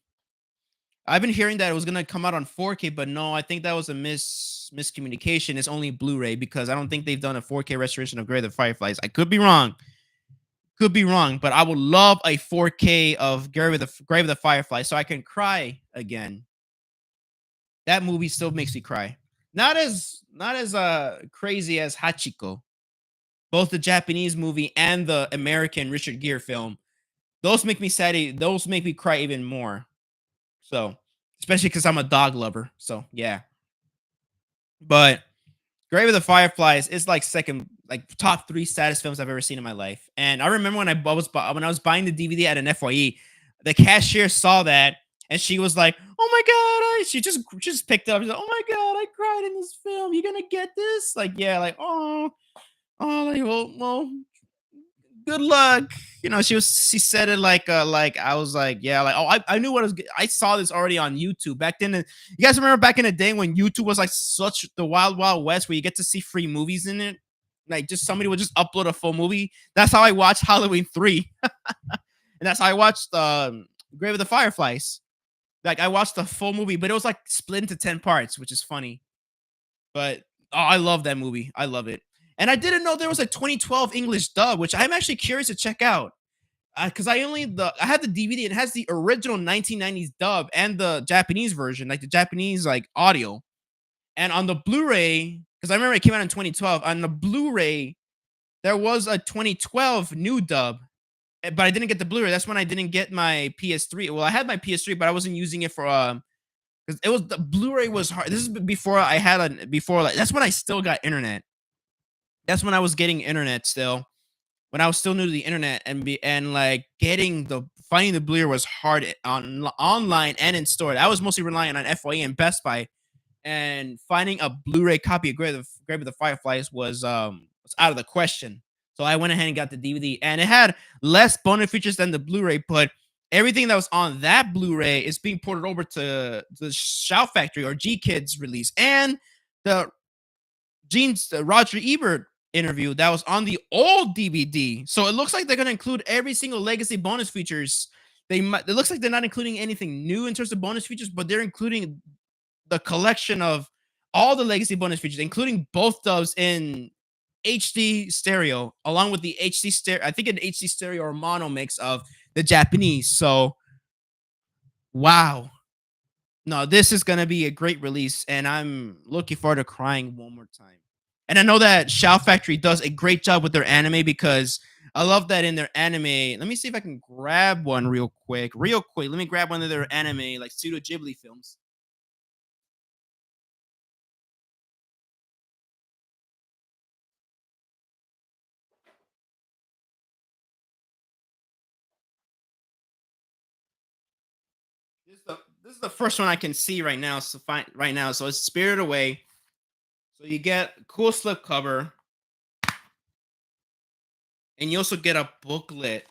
I've been hearing that it was gonna come out on 4K, but no, I think that was a miscommunication. It's only Blu-ray because I don't think they've done a 4K restoration of Grave of the Fireflies. I could be wrong. Could be wrong, but I would love a 4K of Grave of the Firefly so I can cry again. That movie still makes me cry. Not as crazy as Hachiko. Both the Japanese movie and the American Richard Gere film. Those make me sad. Those make me cry even more. So, especially because I'm a dog lover. So yeah. But Grave of the Fireflies is like second, like top three saddest films I've ever seen in my life. And I remember when I was buying the DVD at an FYE, the cashier saw that and she was like, "Oh my god!" She just picked it up. She's like, "Oh my god, I cried in this film. You gonna get this?" Like, yeah, like, like, well, good luck. She said it like I was like, yeah, like, oh, I knew what I was. I saw this already on YouTube back then. You guys remember back in the day when YouTube was like such the wild wild west where you get to see free movies in it. Like just somebody would just upload a full movie. That's how I watched Halloween 3, and that's how I watched Grave of the Fireflies. Like I watched the full movie, but it was like split into 10 parts, which is funny. But I love that movie. I love it. And I didn't know there was a 2012 English dub, which I'm actually curious to check out. Because I had the DVD. It has the original 1990s dub and the Japanese version, like the Japanese like audio. And on the Blu-ray, because I remember it came out in 2012. On the Blu-ray, there was a 2012 new dub, but I didn't get the Blu-ray. That's when I didn't get my PS3. Well, I had my PS3, but I wasn't using it for because it was the Blu-ray was hard. This is before I had a before like that's when I still got internet. That's when I was getting internet still. When I was still new to the internet and like getting the finding the Blu-ray was hard on online and in store. I was mostly relying on FYE and Best Buy, and finding a Blu-ray copy of Grave of the Fireflies was out of the question. So I went ahead and got the DVD, and it had less bonus features than the Blu-ray, but everything that was on that Blu-ray is being ported over to the Shout Factory or G Kids release, and the Roger Ebert interview that was on the old DVD. So it looks like they're gonna include every single legacy bonus features. It looks like they're not including anything new in terms of bonus features, but they're including the collection of all the legacy bonus features, including both dubs in HD stereo, along with the HD stereo. I think an HD stereo or mono mix of the Japanese. So, wow. No, this is gonna be a great release, and I'm looking forward to crying one more time. And I know that Shout Factory does a great job with their anime because I love that in their anime. Let me see if I can grab one real quick. Real quick, let me grab one of their anime, like Studio Ghibli films. This is the first one I can see right now. So fine right now. So it's Spirited Away. So you get a cool slip cover, and you also get a booklet.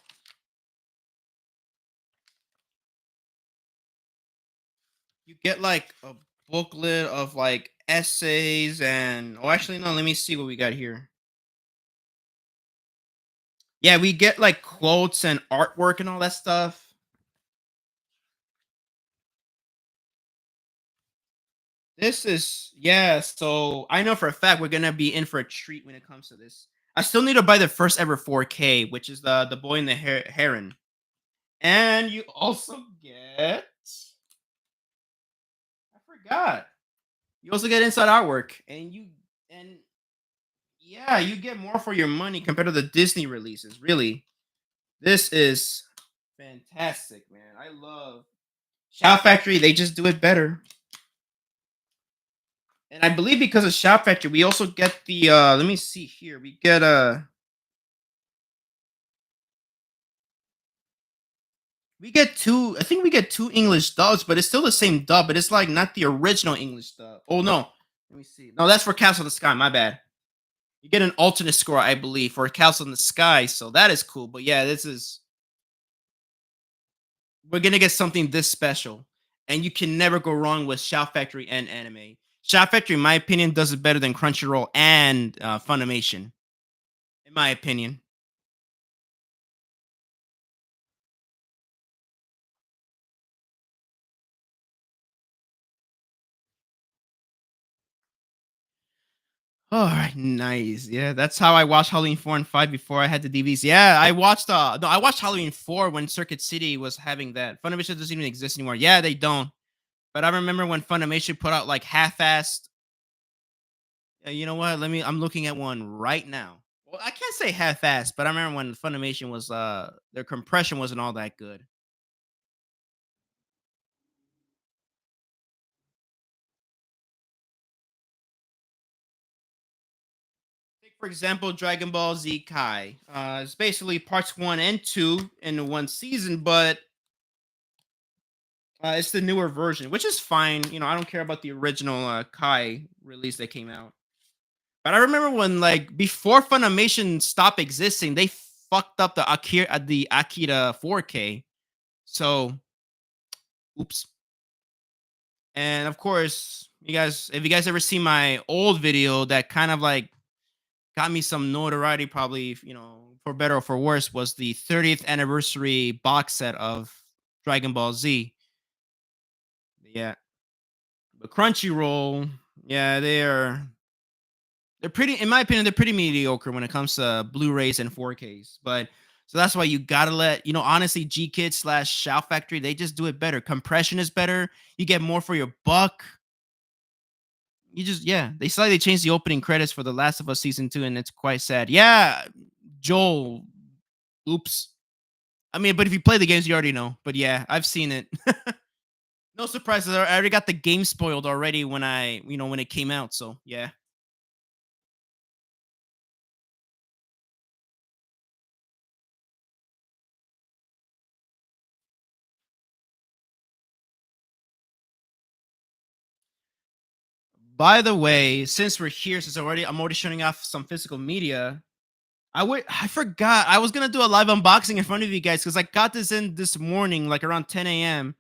You get like a booklet of like essays and actually no, let me see what we got here. Yeah, we get like quotes and artwork and all that stuff. This is yeah, so I know for a fact we're gonna be in for a treat when it comes to this. I still need to buy the first ever 4K, which is the Boy and the Heron. And you also get I forgot. You also get inside artwork, and yeah, you get more for your money compared to the Disney releases. Really, this is fantastic, man. I love Shout Factory. They just do it better, and I believe because of Shout Factory, we also get the. Let me see here. We get we get two. I think we get two English dubs, but it's still the same dub. But it's like not the original English dub. Oh no, let me see. No, that's for Castle in the Sky. My bad. You get an alternate score, I believe, for Castle in the Sky, so that is cool. But yeah, this is we're gonna get something this special, and you can never go wrong with Shout Factory and anime. Shout Factory, in my opinion, does it better than Crunchyroll and Funimation, in my opinion. All right, nice. Yeah, that's how I watched Halloween 4 and 5 before I had the DVDs. Yeah, I watched no, I watched Halloween 4 when Circuit City was having that. Funimation doesn't even exist anymore. Yeah, they don't. But I remember when Funimation put out like half-assed. You know what? I'm looking at one right now. Well, I can't say half-assed, but I remember when Funimation was their compression wasn't all that good. Take for example Dragon Ball Z Kai. It's basically parts 1 and 2 in one season, but it's the newer version, which is fine. You know, I don't care about the original Kai release that came out. But I remember when, like, before Funimation stopped existing, they fucked up the Akira 4K. So, oops. And of course, if you guys ever see my old video that kind of like got me some notoriety, probably, for better or for worse, was the 30th anniversary box set of Dragon Ball Z. Yeah. But Crunchyroll, yeah, they're pretty, in my opinion, they're pretty mediocre when it comes to Blu-rays and 4Ks. But so that's why you gotta honestly, G Kids slash Shout Factory, they just do it better. Compression is better. You get more for your buck. Yeah, they slightly changed the opening credits for The Last of Us season 2, and it's quite sad. Yeah, Joel. Oops. I mean, but if you play the games, you already know. But yeah, I've seen it. No surprises. I already got the game spoiled already when when it came out. So yeah. By the way, since we're here, I'm already showing off some physical media. I forgot I was gonna do a live unboxing in front of you guys because I got this in this morning, like around 10 a.m.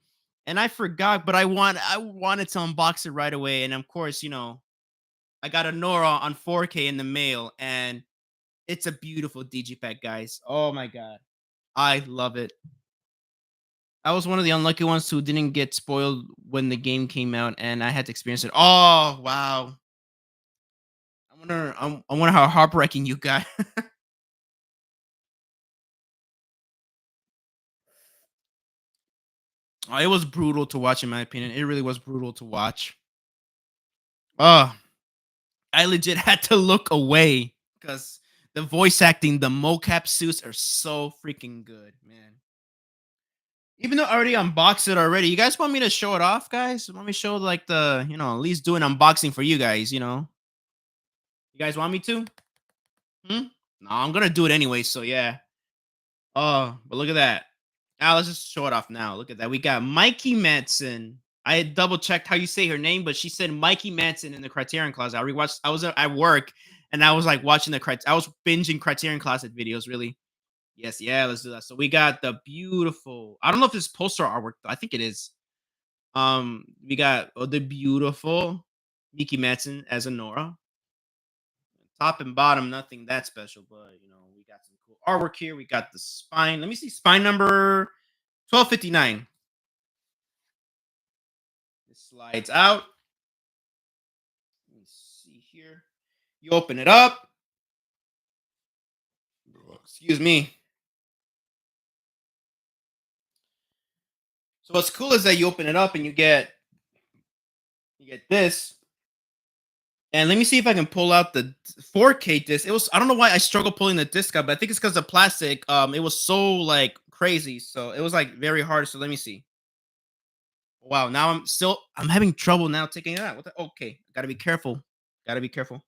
and I forgot, but I wanted to unbox it right away. And of course, I got a Nora on 4K in the mail, and it's a beautiful digipack, guys. Oh my god. I love it. I was one of the unlucky ones who didn't get spoiled when the game came out, and I had to experience it. Oh wow! I wonder how heartbreaking you got. Oh, it was brutal to watch, in my opinion. It really was brutal to watch. Oh, I legit had to look away because the voice acting, the mocap suits are so freaking good, man. Even though I already unboxed it already, you guys want me to show it off, guys? Want me to show like at least do an unboxing for you guys? You guys want me to? Hmm? No, I'm gonna do it anyway, so yeah. Oh, but look at that. Now let's just show it off now. Look at that. We got Mikey Manson. I had double checked how you say her name, but she said Mikey Manson in the Criterion Closet. I rewatched. I was at work and I was like watching I was binging Criterion Closet videos. Really? Yes. Yeah. Let's do that. So we got the beautiful. I don't know if it's poster artwork. I think it is. We got the beautiful Mickey Manson as a Nora. Top and bottom, nothing that special, but we got some cool artwork here. We got the spine. Let me see spine number 1259. It slides out. Let me see here. You open it up. Excuse me. So what's cool is that you open it up and you get this. And let me see if I can pull out the 4K disc. I don't know why I struggle pulling the disc out, but I think it's because of plastic. It was so like crazy. So it was like very hard. So let me see. Wow, now I'm having trouble now taking it out. Okay, gotta be careful. Gotta be careful.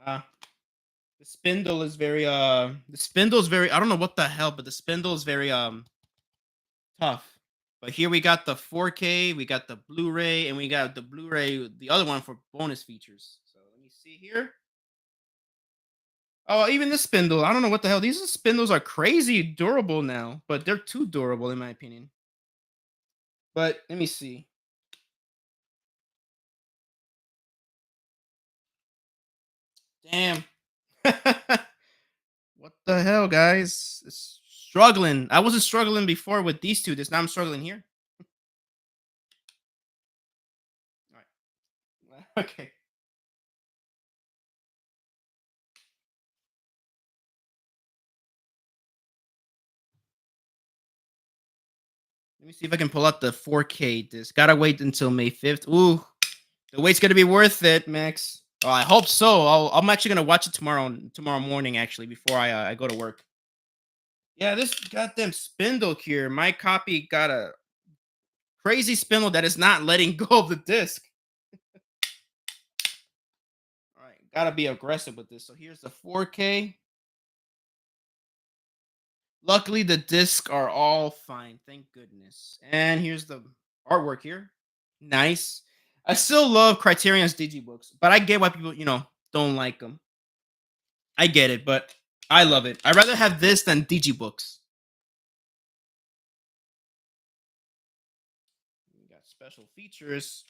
Uh the spindle is very I don't know what the hell, but the spindle is very tough. But here we got the 4K, we got the Blu-ray, and we got the Blu-ray, the other one for bonus features. So let me see here. Oh, even the spindle. I don't know what the hell. These spindles are crazy durable now, but they're too durable in my opinion. But let me see. Damn. What the hell, guys? It's struggling. I wasn't struggling before with these two. This now I'm struggling here. All right. Okay. Let me see if I can pull out the 4K disc. Gotta wait until May 5th. Ooh, the wait's gonna be worth it, Max. Oh, I hope so. I'm actually gonna watch it tomorrow morning, actually, before I go to work. Yeah, this goddamn spindle here. My copy got a crazy spindle that is not letting go of the disc. All right, gotta be aggressive with this. So here's the 4K. Luckily, the discs are all fine. Thank goodness. And here's the artwork here. Nice. I still love Criterion's digibooks, but I get why people don't like them. I get it, but I love it. I'd rather have this than digibooks. We got special features.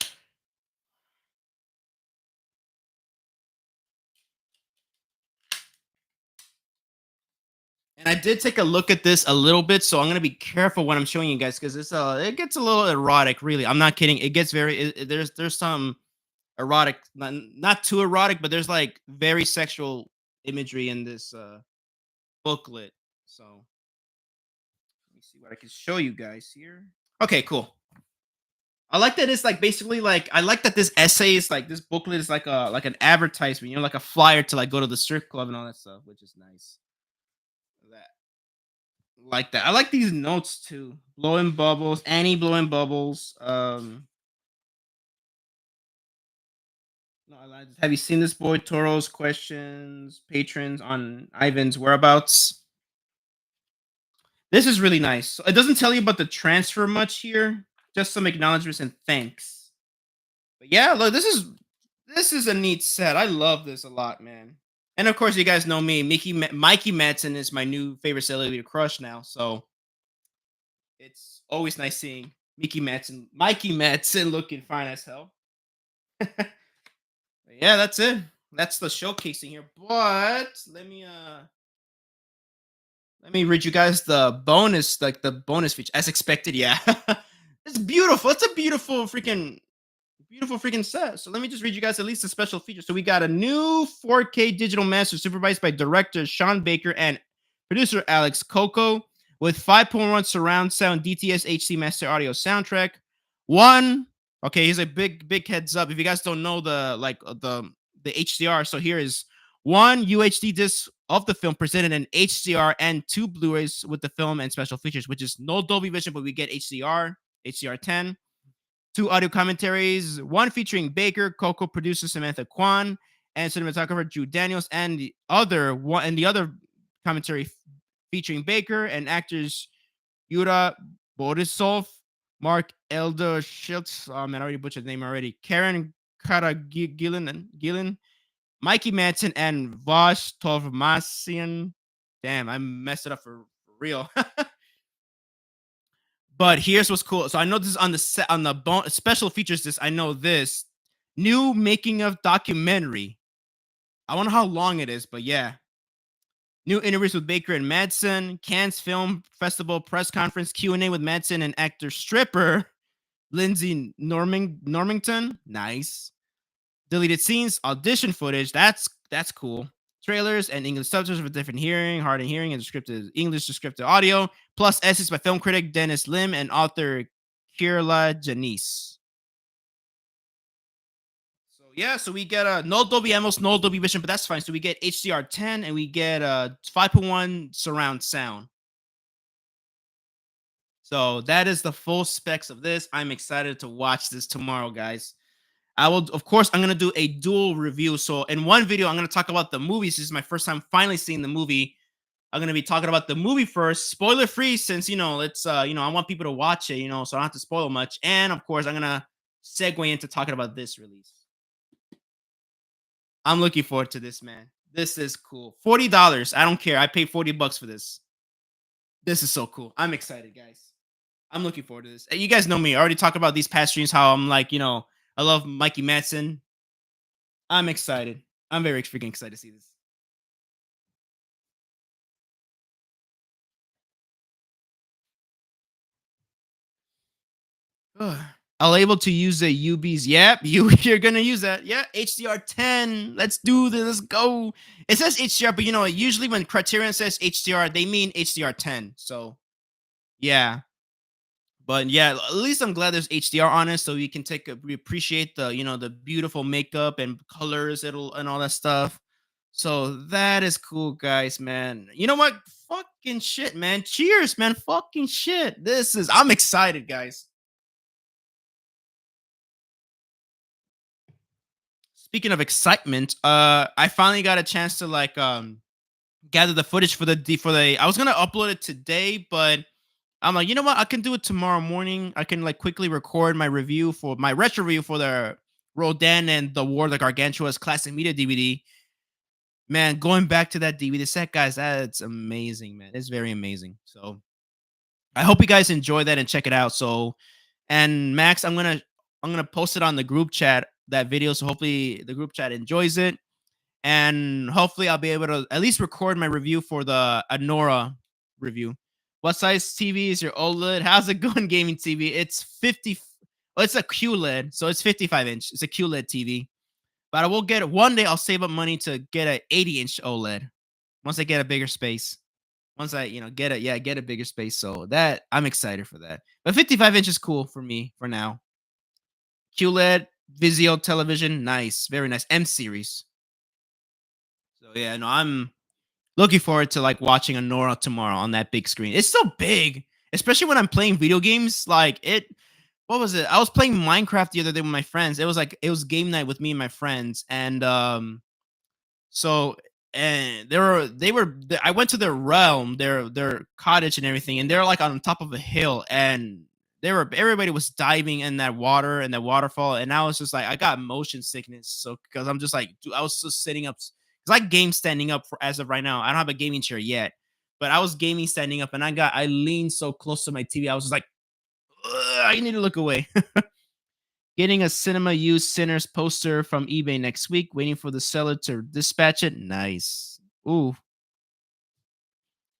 And I did take a look at this a little bit, so I'm gonna be careful when I'm showing you guys because it gets a little erotic. Really, I'm not kidding. It gets there's some erotic, not too erotic, but there's like very sexual imagery in this booklet. So let me see what I can show you guys here. Okay, cool. I like that it's like basically like I like that this essay is like this booklet is like an advertisement, like a flyer to like go to the strip club and all that stuff, which is nice. That like that. I like these notes too. Blowing bubbles, Annie blowing bubbles. No, have you seen this boy Toro's questions, patrons on Ivan's whereabouts? This is really nice. So it doesn't tell you about the transfer much here, just some acknowledgments and thanks. But yeah, look, this is a neat set. I love this a lot, man. And of course, you guys know me. Mikey Madsen is my new favorite celebrity to crush now. So it's always nice seeing Mikey Madsen looking fine as hell. Yeah, that's it. That's the showcasing here. But let me read you guys the bonus, like the bonus feature. As expected, yeah. It's beautiful. It's a beautiful freaking set. So let me just read you guys at least the special feature. So we got a new 4K digital master supervised by director Sean Baker and producer Alex Coco with 5.1 surround sound DTS HD master audio soundtrack. One, okay, here's a big heads up. If you guys don't know the HDR, so here is one UHD disc of the film presented in HDR and two Blu-rays with the film and special features, which is no Dolby Vision, but we get HDR10. Two audio commentaries, one featuring Baker, Coco producer Samantha Kwan, and cinematographer Drew Daniels, and the other commentary featuring Baker and actors Yura Borisov, Mark Elder Schiltz, I already butchered the name already, Karen Karagilin, Mikey Madsen, and Vosh Tovmasian. Damn, I messed it up for real. But here's what's cool. So I know this is on the set on the special features. I know this new making of documentary. I wonder how long it is, but yeah. New interviews with Baker and Madsen, Cannes Film Festival press conference Q&A with Madsen and actor stripper Lindsay Normington. Nice. Deleted scenes, audition footage. That's cool. Trailers and English subtitles for different hearing, hard and hearing, and descriptive English descriptive audio. Plus essays by film critic Dennis Lim and author Kirla Janice. So yeah, so we get a no Dolby Atmos, no Dolby Vision, but that's fine. So we get HDR10 and we get a 5.1 surround sound. So that is the full specs of this. I'm excited to watch this tomorrow, guys. I will, of course, I'm gonna do a dual review. So in one video, I'm gonna talk about the movies. This is my first time finally seeing the movie. I'm gonna be talking about the movie first, spoiler free, since it's I want people to watch it, so I don't have to spoil much. And of course, I'm gonna segue into talking about this release. I'm looking forward to this, man. This is cool. $40. I don't care. I paid $40 for this. This is so cool. I'm excited, guys. I'm looking forward to this. You guys know me. I already talked about these past streams how I'm like, I love Mikey Madsen. I'm excited. I'm very freaking excited to see this. I'll able to use the UBs. Yep, you're gonna use that. Yeah, HDR10. Let's do this. Let's go. It says HDR, but usually when Criterion says HDR, they mean HDR10. So yeah. But yeah, at least I'm glad there's HDR on it, so we can we appreciate the beautiful makeup and colors and all that stuff. So that is cool, guys, man. You know what? Fucking shit, man. Cheers, man. Fucking shit. I'm excited, guys. Speaking of excitement, I finally got a chance to gather the footage for the I was gonna upload it today, but I'm like, you know what? I can do it tomorrow morning. I can quickly record my review for my retro review for the Rodan and the War of the Gargantua's classic media DVD. Man, going back to that DVD set, guys, that's amazing, man. It's very amazing. So I hope you guys enjoy that and check it out. So, and Max, I'm gonna post it on the group chat, that video. So hopefully the group chat enjoys it. And hopefully I'll be able to at least record my review for the Anora review. What size TV is your OLED? How's it going, gaming TV? It's 50. Well, it's a QLED, so it's 55 inch. It's a QLED TV. But I will get it one day. I'll save up money to get an 80-inch OLED once I get a bigger space. Once I get a bigger space. So that I'm excited for that. But 55 inch is cool for me for now. QLED Vizio television, nice, very nice. M series. So yeah, no, I'm looking forward to like watching Nora tomorrow on that big screen. It's so big, especially when I'm playing video games. Like it, what was it? I was playing Minecraft the other day with my friends. It was game night with me and my friends, and so and I went to their realm, their cottage and everything, and they're like on top of a hill, and everybody was diving in that water and that waterfall, and I was just like I got motion sickness, so because I'm just like dude, I was just sitting up because I game standing up for as of right now. I don't have a gaming chair yet, but I was gaming standing up, and I leaned so close to my TV, I was just like, "Ugh, I need to look away." Getting a cinema used Sinners poster from eBay next week, waiting for the seller to dispatch it. Nice. Ooh,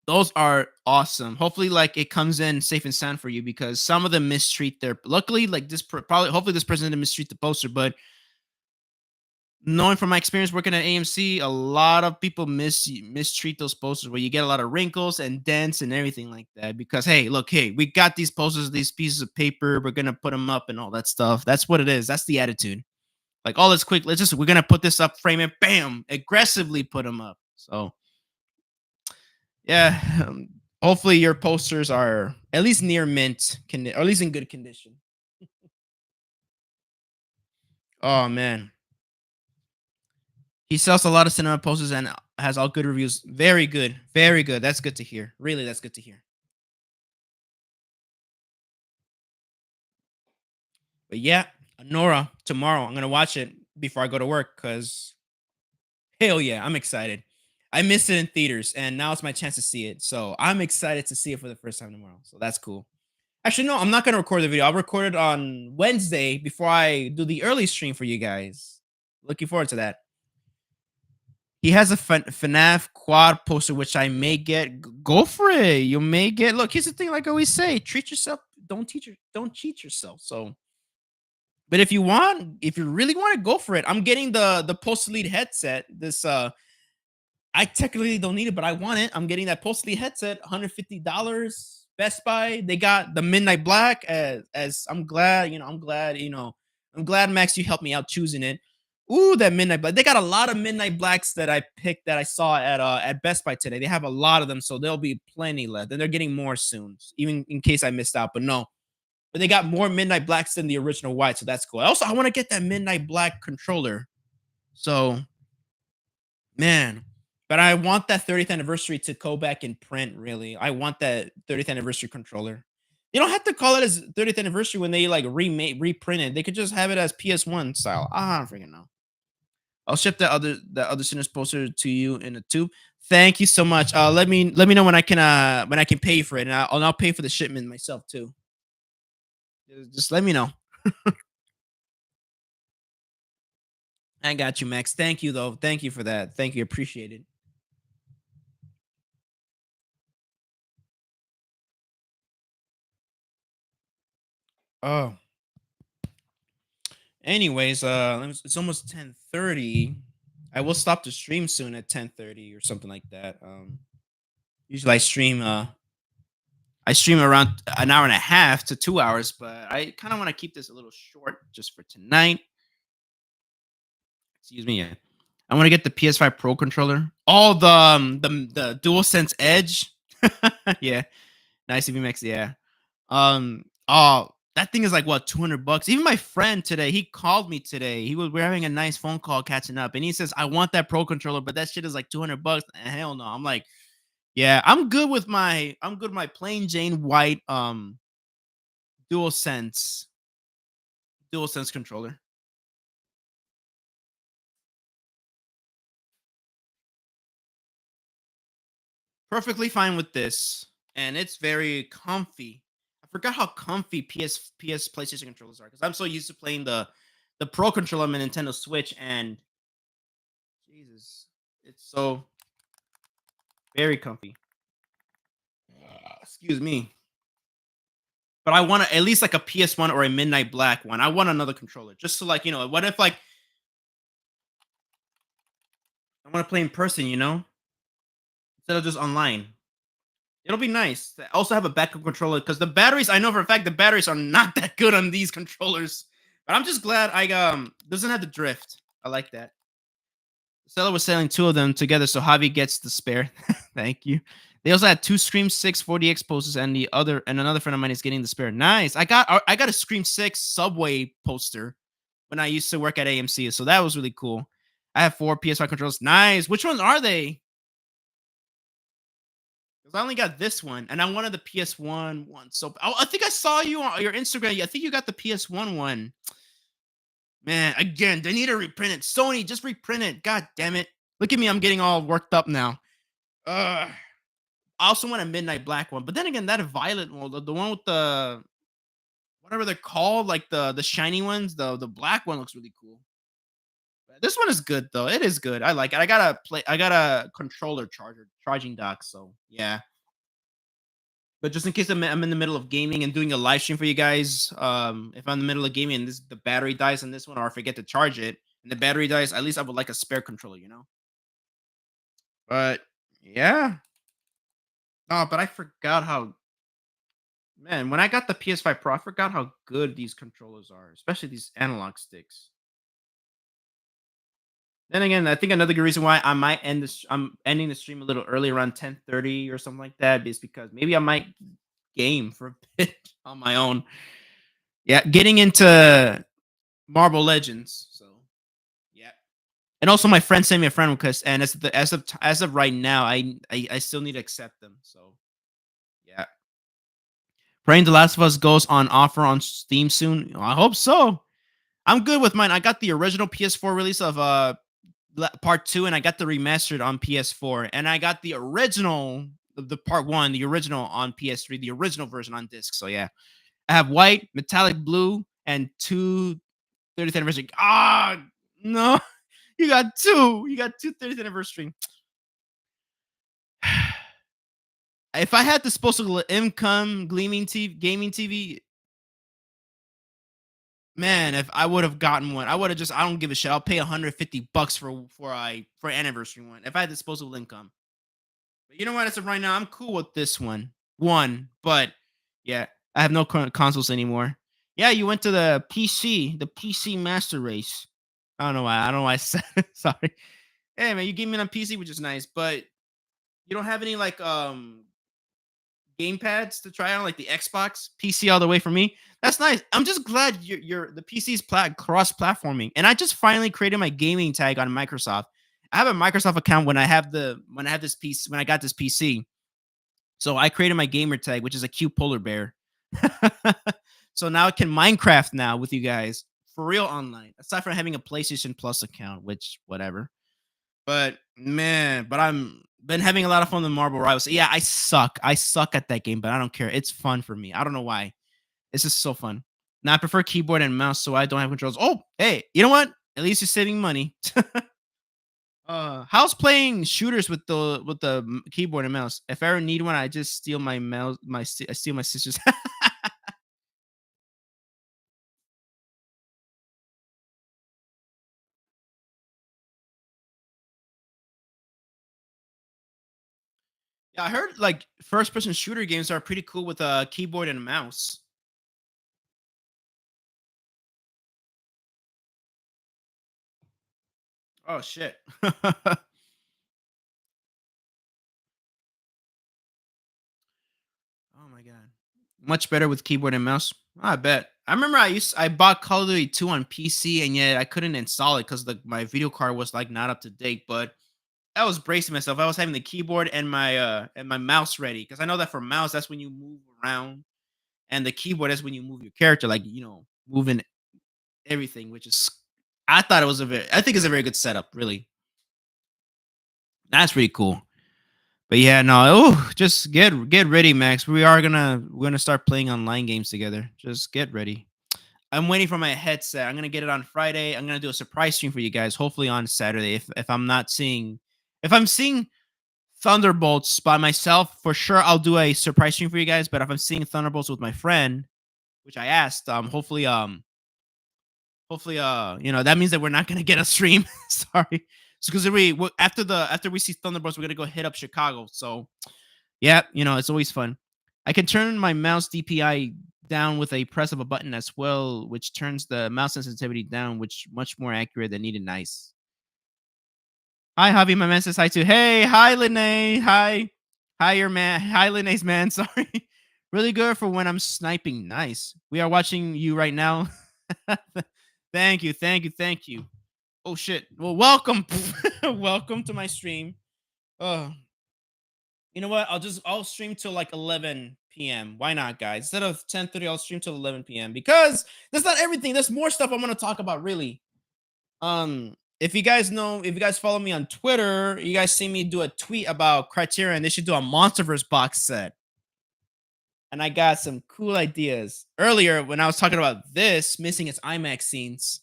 those are awesome. Hopefully, like it comes in safe and sound for you because some of them mistreat their. Luckily, like probably hopefully this person didn't mistreat the poster, but knowing from my experience working at AMC, a lot of people mistreat those posters where you get a lot of wrinkles and dents and everything like that. Because hey, look, hey, we got these posters, these pieces of paper, we're gonna put them up and all that stuff. That's what it is. That's the attitude. Like all this quick, we're gonna put this up, frame it, bam, aggressively put them up. So yeah, hopefully your posters are at least near mint, or at least in good condition. Oh man, he sells a lot of cinema posters and has all good reviews. Very good, very good. That's good to hear. Really, that's good to hear. But yeah, Nora tomorrow. I'm gonna watch it before I go to work because hell yeah, I'm excited. I missed it in theaters, and now it's my chance to see it. So I'm excited to see it for the first time tomorrow. So that's cool. Actually, no, I'm not gonna record the video. I'll record it on Wednesday before I do the early stream for you guys. Looking forward to that. He has a FNAF quad poster, which I may get. Go for it. You may get. Look, here's the thing. Like I always say, treat yourself. Don't cheat yourself. So, but if you really want to go for it, I'm getting the Post Elite headset. This I technically don't need it, but I want it. I'm getting that Post Elite headset, $150. Best Buy. They got the Midnight Black. As I'm glad Max, you helped me out choosing it. Ooh, that Midnight Black. They got a lot of Midnight Blacks that I picked that I saw at Best Buy today. They have a lot of them, so there'll be plenty left, and they're getting more soon, even in case I missed out. But no, but they got more Midnight Blacks than the original white, so that's cool. Also, I want to get that Midnight Black controller. So, man, but I want that 30th anniversary to go back and print. Really, I want that 30th anniversary controller. You don't have to call it as 30th anniversary when they like reprint it. They could just have it as PS1 style. I don't freaking know. I'll ship the other Sinners poster to you in a tube. Thank you so much. Let me know when I can pay for it, and I'll pay for the shipment myself too. Just let me know. I got you, Max. Thank you though. Thank you for that. Thank you. Appreciate it. Oh. Anyways, it's almost 10:30. I will stop the stream soon at 10:30 or something like that. Usually I stream around an hour and a half to 2 hours, but I kind of want to keep this a little short just for tonight. Excuse me. Yeah. I want to get the PS5 Pro controller. Oh, the DualSense Edge. Yeah. Nice of you, Max. Yeah. Oh, that thing is like what, $200. Even my friend today, he called me today. We're having a nice phone call catching up, and he says, I want that Pro controller, but that shit is like $200. Hell no. I'm like, yeah, I'm good with my plain Jane white DualSense DualSense controller. Perfectly fine with this, and it's very comfy. I forgot how comfy PS PlayStation controllers are because I'm so used to playing the Pro controller on my Nintendo Switch, and Jesus, it's so very comfy. Excuse me. But I want at least like a PS1 or a Midnight Black one. I want another controller just so like what if like I want to play in person, instead of just online. It'll be nice. I also have a backup controller because the batteries, I know for a fact the batteries are not that good on these controllers. But I'm just glad I doesn't have the drift. I like that. The seller was selling two of them together, so Javi gets the spare. Thank you. They also had two Scream 6 40x posters, and another friend of mine is getting the spare. Nice. I got a Scream 6 Subway poster when I used to work at AMC, so that was really cool. I have four PS5 controllers. Nice. Which ones are they? Because I only got this one, and I wanted the PS1 one. So I think I saw you on your Instagram. I think you got the PS1 one. Man, again, they need to reprint it. Sony, just reprint it. God damn it. Look at me. I'm getting all worked up now. Ugh. I also want a midnight black one. But then again, that violet one, the one with the whatever they're called, like the shiny ones, the black one looks really cool. This one is good though. It is good. I like it. I got a controller charging dock. So yeah. But just in case I'm in the middle of gaming and doing a live stream for you guys, if I'm in the middle of gaming and the battery dies on this one, or I forget to charge it and the battery dies, at least I would like a spare controller, you know. But yeah, no, but I forgot how man when I got the PS5 Pro, I forgot how good these controllers are, especially these analog sticks. Then again, I think another good reason why I might I'm ending the stream a little early, around 10:30 or something like that, is because maybe I might game for a bit on my own. Yeah, getting into Marble Legends. So yeah, and also my friend sent me a friend request, and as of right now, I still need to accept them. So yeah, praying The Last of Us goes on offer on Steam soon. I hope so. I'm good with mine. I got the original PS4 release of part two, and I got the remastered on PS4, and I got the original, the part one, the original on PS3, the original version on disc. So yeah, I have white, metallic blue, and two 30th anniversary. Ah, no, you got two. You got two 30th anniversary. If I had disposable income, gaming TV, man, if I would have gotten one, I would have just. I don't give a shit. I'll pay $150 for anniversary one if I had disposable income. But you know what? As of right now, I'm cool with this but yeah, I have no current consoles anymore. Yeah, you went to the PC Master Race. I don't know why. I don't know why I said it. Sorry. Hey man, you gave me on PC, which is nice, but you don't have any like game pads to try on, like the Xbox PC all the way for me. That's nice. I'm just glad you're the PC's cross platforming, and I just finally created my gaming tag on Microsoft. I have a Microsoft account when I have this piece when I got this PC. So I created my gamer tag, which is a cute polar bear. So now I can Minecraft now with you guys for real online. Aside from having a PlayStation Plus account, which whatever. But man, I'm been having a lot of fun with Marble Rivals. Yeah, I suck. I suck at that game, but I don't care. It's fun for me. I don't know why. It's just so fun. Now I prefer keyboard and mouse, so I don't have controls. Oh, hey, you know what? At least you're saving money. How's playing shooters with the keyboard and mouse? If I ever need one, I just steal my mouse. I steal my sister's. Yeah, I heard like first person shooter games are pretty cool with a keyboard and a mouse. Oh shit. Oh my god. Much better with keyboard and mouse. I bet. I remember I bought Call of Duty 2 on PC, and yet I couldn't install it because my video card was like not up to date. But I was bracing myself. I was having the keyboard and my mouse ready, because I know that for mouse that's when you move around, and the keyboard is when you move your character, like moving everything, which is I thought it was I think it's a very good setup. Really, that's pretty cool. But yeah, no, oh, just get ready, Max. We're gonna start playing online games together. Just get ready. I'm waiting for my headset. I'm gonna get it on Friday. I'm gonna do a surprise stream for you guys. Hopefully on Saturday. If I'm seeing Thunderbolts by myself, for sure I'll do a surprise stream for you guys. But if I'm seeing Thunderbolts with my friend, which I asked, hopefully that means that we're not gonna get a stream. Sorry. Because after we see Thunderbolts, we're gonna go hit up Chicago. So yeah, it's always fun. I can turn my mouse DPI down with a press of a button as well, which turns the mouse sensitivity down, which much more accurate than needed. Nice. Hi, Javi. My man says hi too. Hey, hi, Lene. Hi. Hi, your man. Hi, Lene's man. Sorry. Really good for when I'm sniping. Nice. We are watching you right now. Thank you. Thank you. Thank you. Oh, shit. Well, welcome. Welcome to my stream. Oh, you know what? I'll stream till like 11 p.m. Why not, guys? Instead of 10:30, I'll stream till 11 p.m. because that's not everything. There's more stuff I want to talk about, really. If you guys know, if you guys follow me on Twitter, you guys see me do a tweet about Criterion. They should do a Monsterverse box set. And I got some cool ideas. Earlier, when I was talking about this missing its IMAX scenes,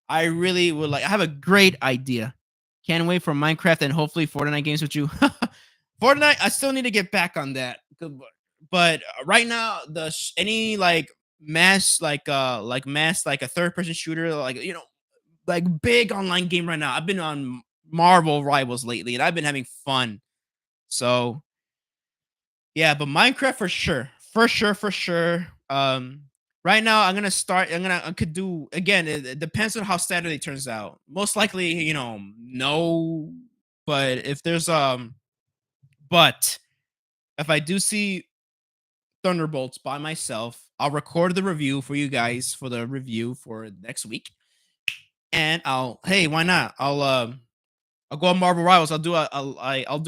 I really would like. I have a great idea. Can't wait for Minecraft and hopefully Fortnite games with you. Fortnite, I still need to get back on that. But right now, any like mass like a third person shooter, like like big online game right now. I've been on Marvel Rivals lately, and I've been having fun. So yeah, but Minecraft for sure, for sure, for sure. Right now I'm gonna start. I could do again. It depends on how Saturday turns out. Most likely, no. But if there's but if I do see Thunderbolts by myself, I'll record the review for you guys for the review for next week. And hey, why not? I'll go on Marvel Rivals. I'll do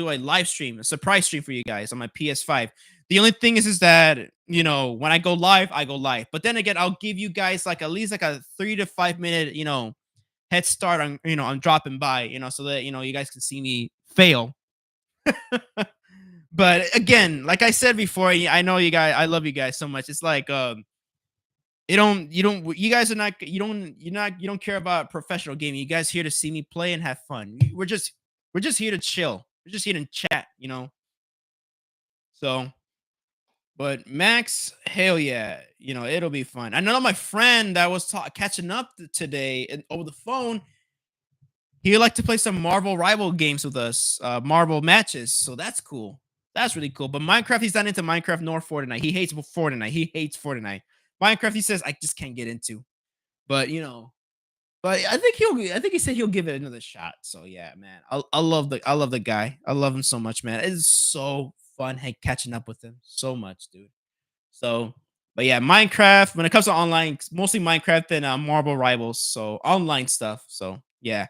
a live stream, a surprise stream for you guys on my PS5. The only thing is that when I go live, I go live. But then again, I'll give you guys like at least like a 3 to 5 minute head start on on dropping by so that you guys can see me fail. But again, like I said before, I know you guys. I love you guys so much. It's like you guys are not you don't care about professional gaming. You guys here to see me play and have fun. We're just here to chill. We're just here to chat, So, but Max, hell yeah, it'll be fun. I know my friend that was catching up today over the phone. He would like to play some Marvel rival games with us, Marvel matches. So that's cool. That's really cool. But Minecraft, he's not into Minecraft nor Fortnite. He hates Fortnite. He hates Fortnite. Minecraft, he says, I just can't get into. But but I think he said he'll give it another shot. So yeah, man. I love the guy. I love him so much, man. It is so fun catching up with him. So much, dude. So but yeah, Minecraft, when it comes to online, mostly Minecraft and Marvel Rivals. So online stuff. So yeah.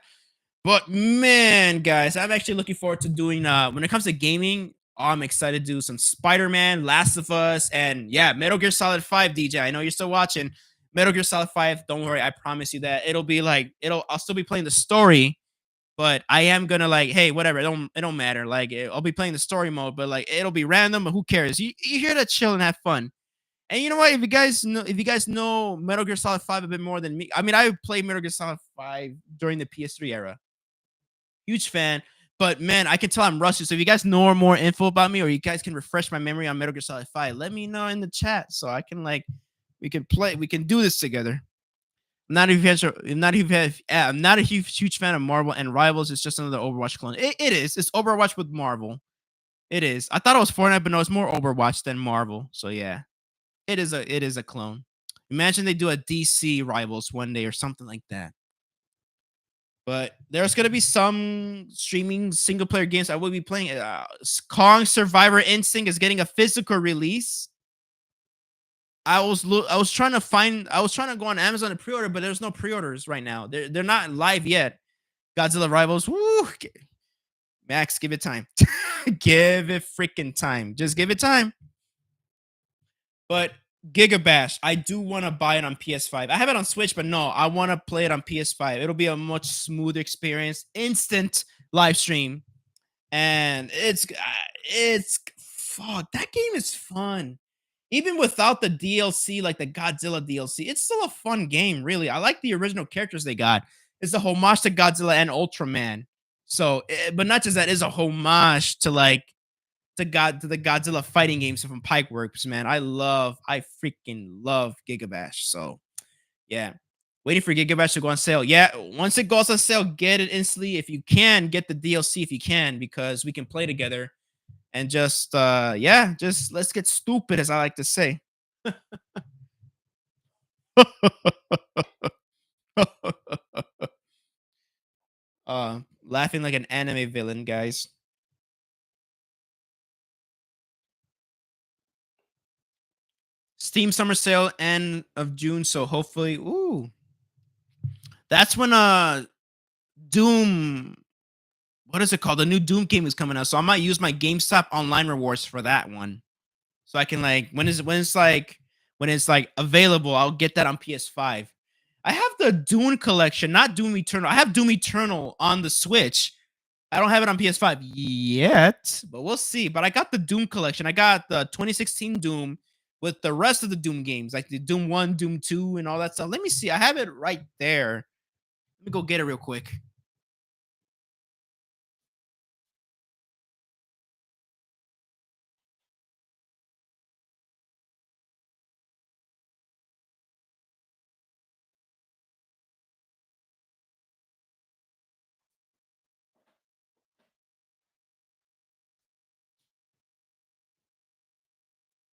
But man, guys, I'm actually looking forward to doing when it comes to gaming. I'm excited to do some Spider-Man, Last of Us, and yeah, Metal Gear Solid 5, DJ. I know you're still watching Metal Gear Solid 5. Don't worry, I promise you that I'll still be playing the story, but I am gonna hey, whatever, it don't matter. I'll be playing the story mode, but it'll be random, but who cares? You're here to chill and have fun. And you know what? If you guys know Metal Gear Solid 5 a bit more than me, I mean, I played Metal Gear Solid 5 during the PS3 era. Huge fan. But man, I can tell I'm rusty. So if you guys know more info about me, or you guys can refresh my memory on Metal Gear Solid 5, let me know in the chat so I can we can do this together. I'm not a huge fan of Marvel and Rivals. It's just another Overwatch clone. It is. It's Overwatch with Marvel. It is. I thought it was Fortnite, but no, it's more Overwatch than Marvel. So yeah, it is a clone. Imagine they do a DC Rivals one day or something like that. But there's gonna be some streaming single player games I will be playing. Kong Survivor Instinct is getting a physical release. I was trying to go on Amazon to pre-order, but there's no pre-orders right now. They're not live yet. Godzilla Rivals. Woo! Max, give it time. Give it freaking time. Just give it time. But Gigabash, I do want to buy it on PS5. I have it on Switch, but no, I want to play it on PS5. It'll be a much smoother experience, instant live stream, and it's fuck. That game is fun, even without the DLC, like the Godzilla DLC. It's still a fun game, really. I like the original characters they got. It's a homage to Godzilla and Ultraman. So, but not just that, it's a homage to the Godzilla fighting games from Pikeworks, man. I freaking love Gigabash. So yeah. Waiting for Gigabash to go on sale. Yeah, once it goes on sale, get it instantly. If you can, get the DLC if you can, because we can play together and just let's get stupid, as I like to say. Laughing like an anime villain, guys. Steam summer sale end of June, so hopefully, ooh, that's when Doom. What is it called? The new Doom game is coming out, so I might use my GameStop online rewards for that one, so I can like when it's like available, I'll get that on PS5. I have the Doom collection, not Doom Eternal. I have Doom Eternal on the Switch. I don't have it on PS5 yet, but we'll see. But I got the Doom collection. I got the 2016 Doom with the rest of the Doom games, like the Doom 1, Doom 2, and all that stuff. Let me see. I have it right there. Let me go get it real quick.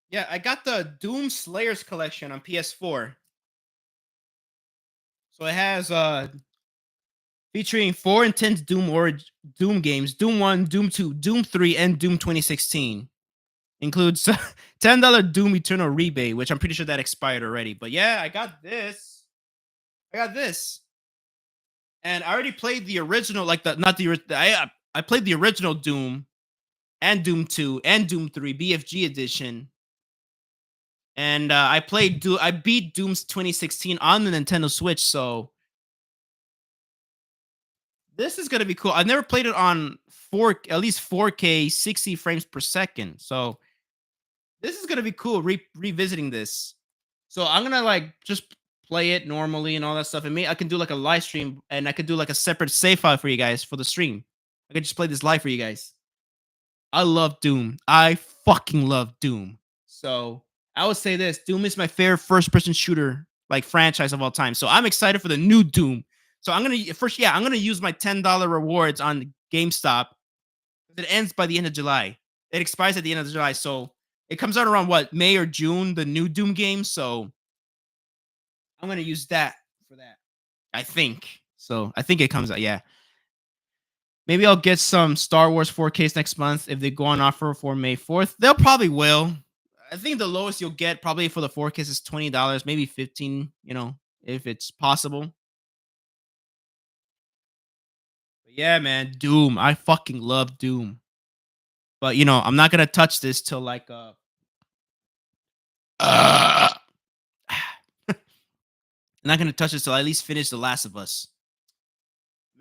Yeah, I got the Doom Slayers collection on PS4. So it has featuring 4 intense Doom games, Doom 1, Doom 2, Doom 3, and Doom 2016. Includes $10 Doom Eternal rebate, which I'm pretty sure that expired already. But yeah, I got this. I got this. And I already played the original, like the not the I played the original Doom and Doom 2 and Doom 3 BFG edition. And I beat Doom's 2016 on the Nintendo Switch, so this is gonna be cool. I've never played it on at least 4K 60 frames per second. So this is gonna be cool revisiting this. So I'm gonna like just play it normally and all that stuff. And me, I can do like a live stream and I could do like a separate save file for you guys for the stream. I could just play this live for you guys. I love Doom. I fucking love Doom. So I would say this: Doom is my favorite first-person shooter like franchise of all time. So I'm excited for the new Doom. So I'm gonna use my $10 rewards on GameStop. It ends by the end of July. It expires at the end of July. So it comes out around what, May or June, the new Doom game. So I'm gonna use that for that. I think. So I think it comes out. Yeah. Maybe I'll get some Star Wars 4Ks next month if they go on offer for May 4th. They'll probably will. I think the lowest you'll get probably for the 4Ks is $20, maybe 15, if it's possible. But yeah, man, Doom. I fucking love Doom. But I'm not gonna touch this till like I'm not gonna touch this till I at least finish The Last of Us.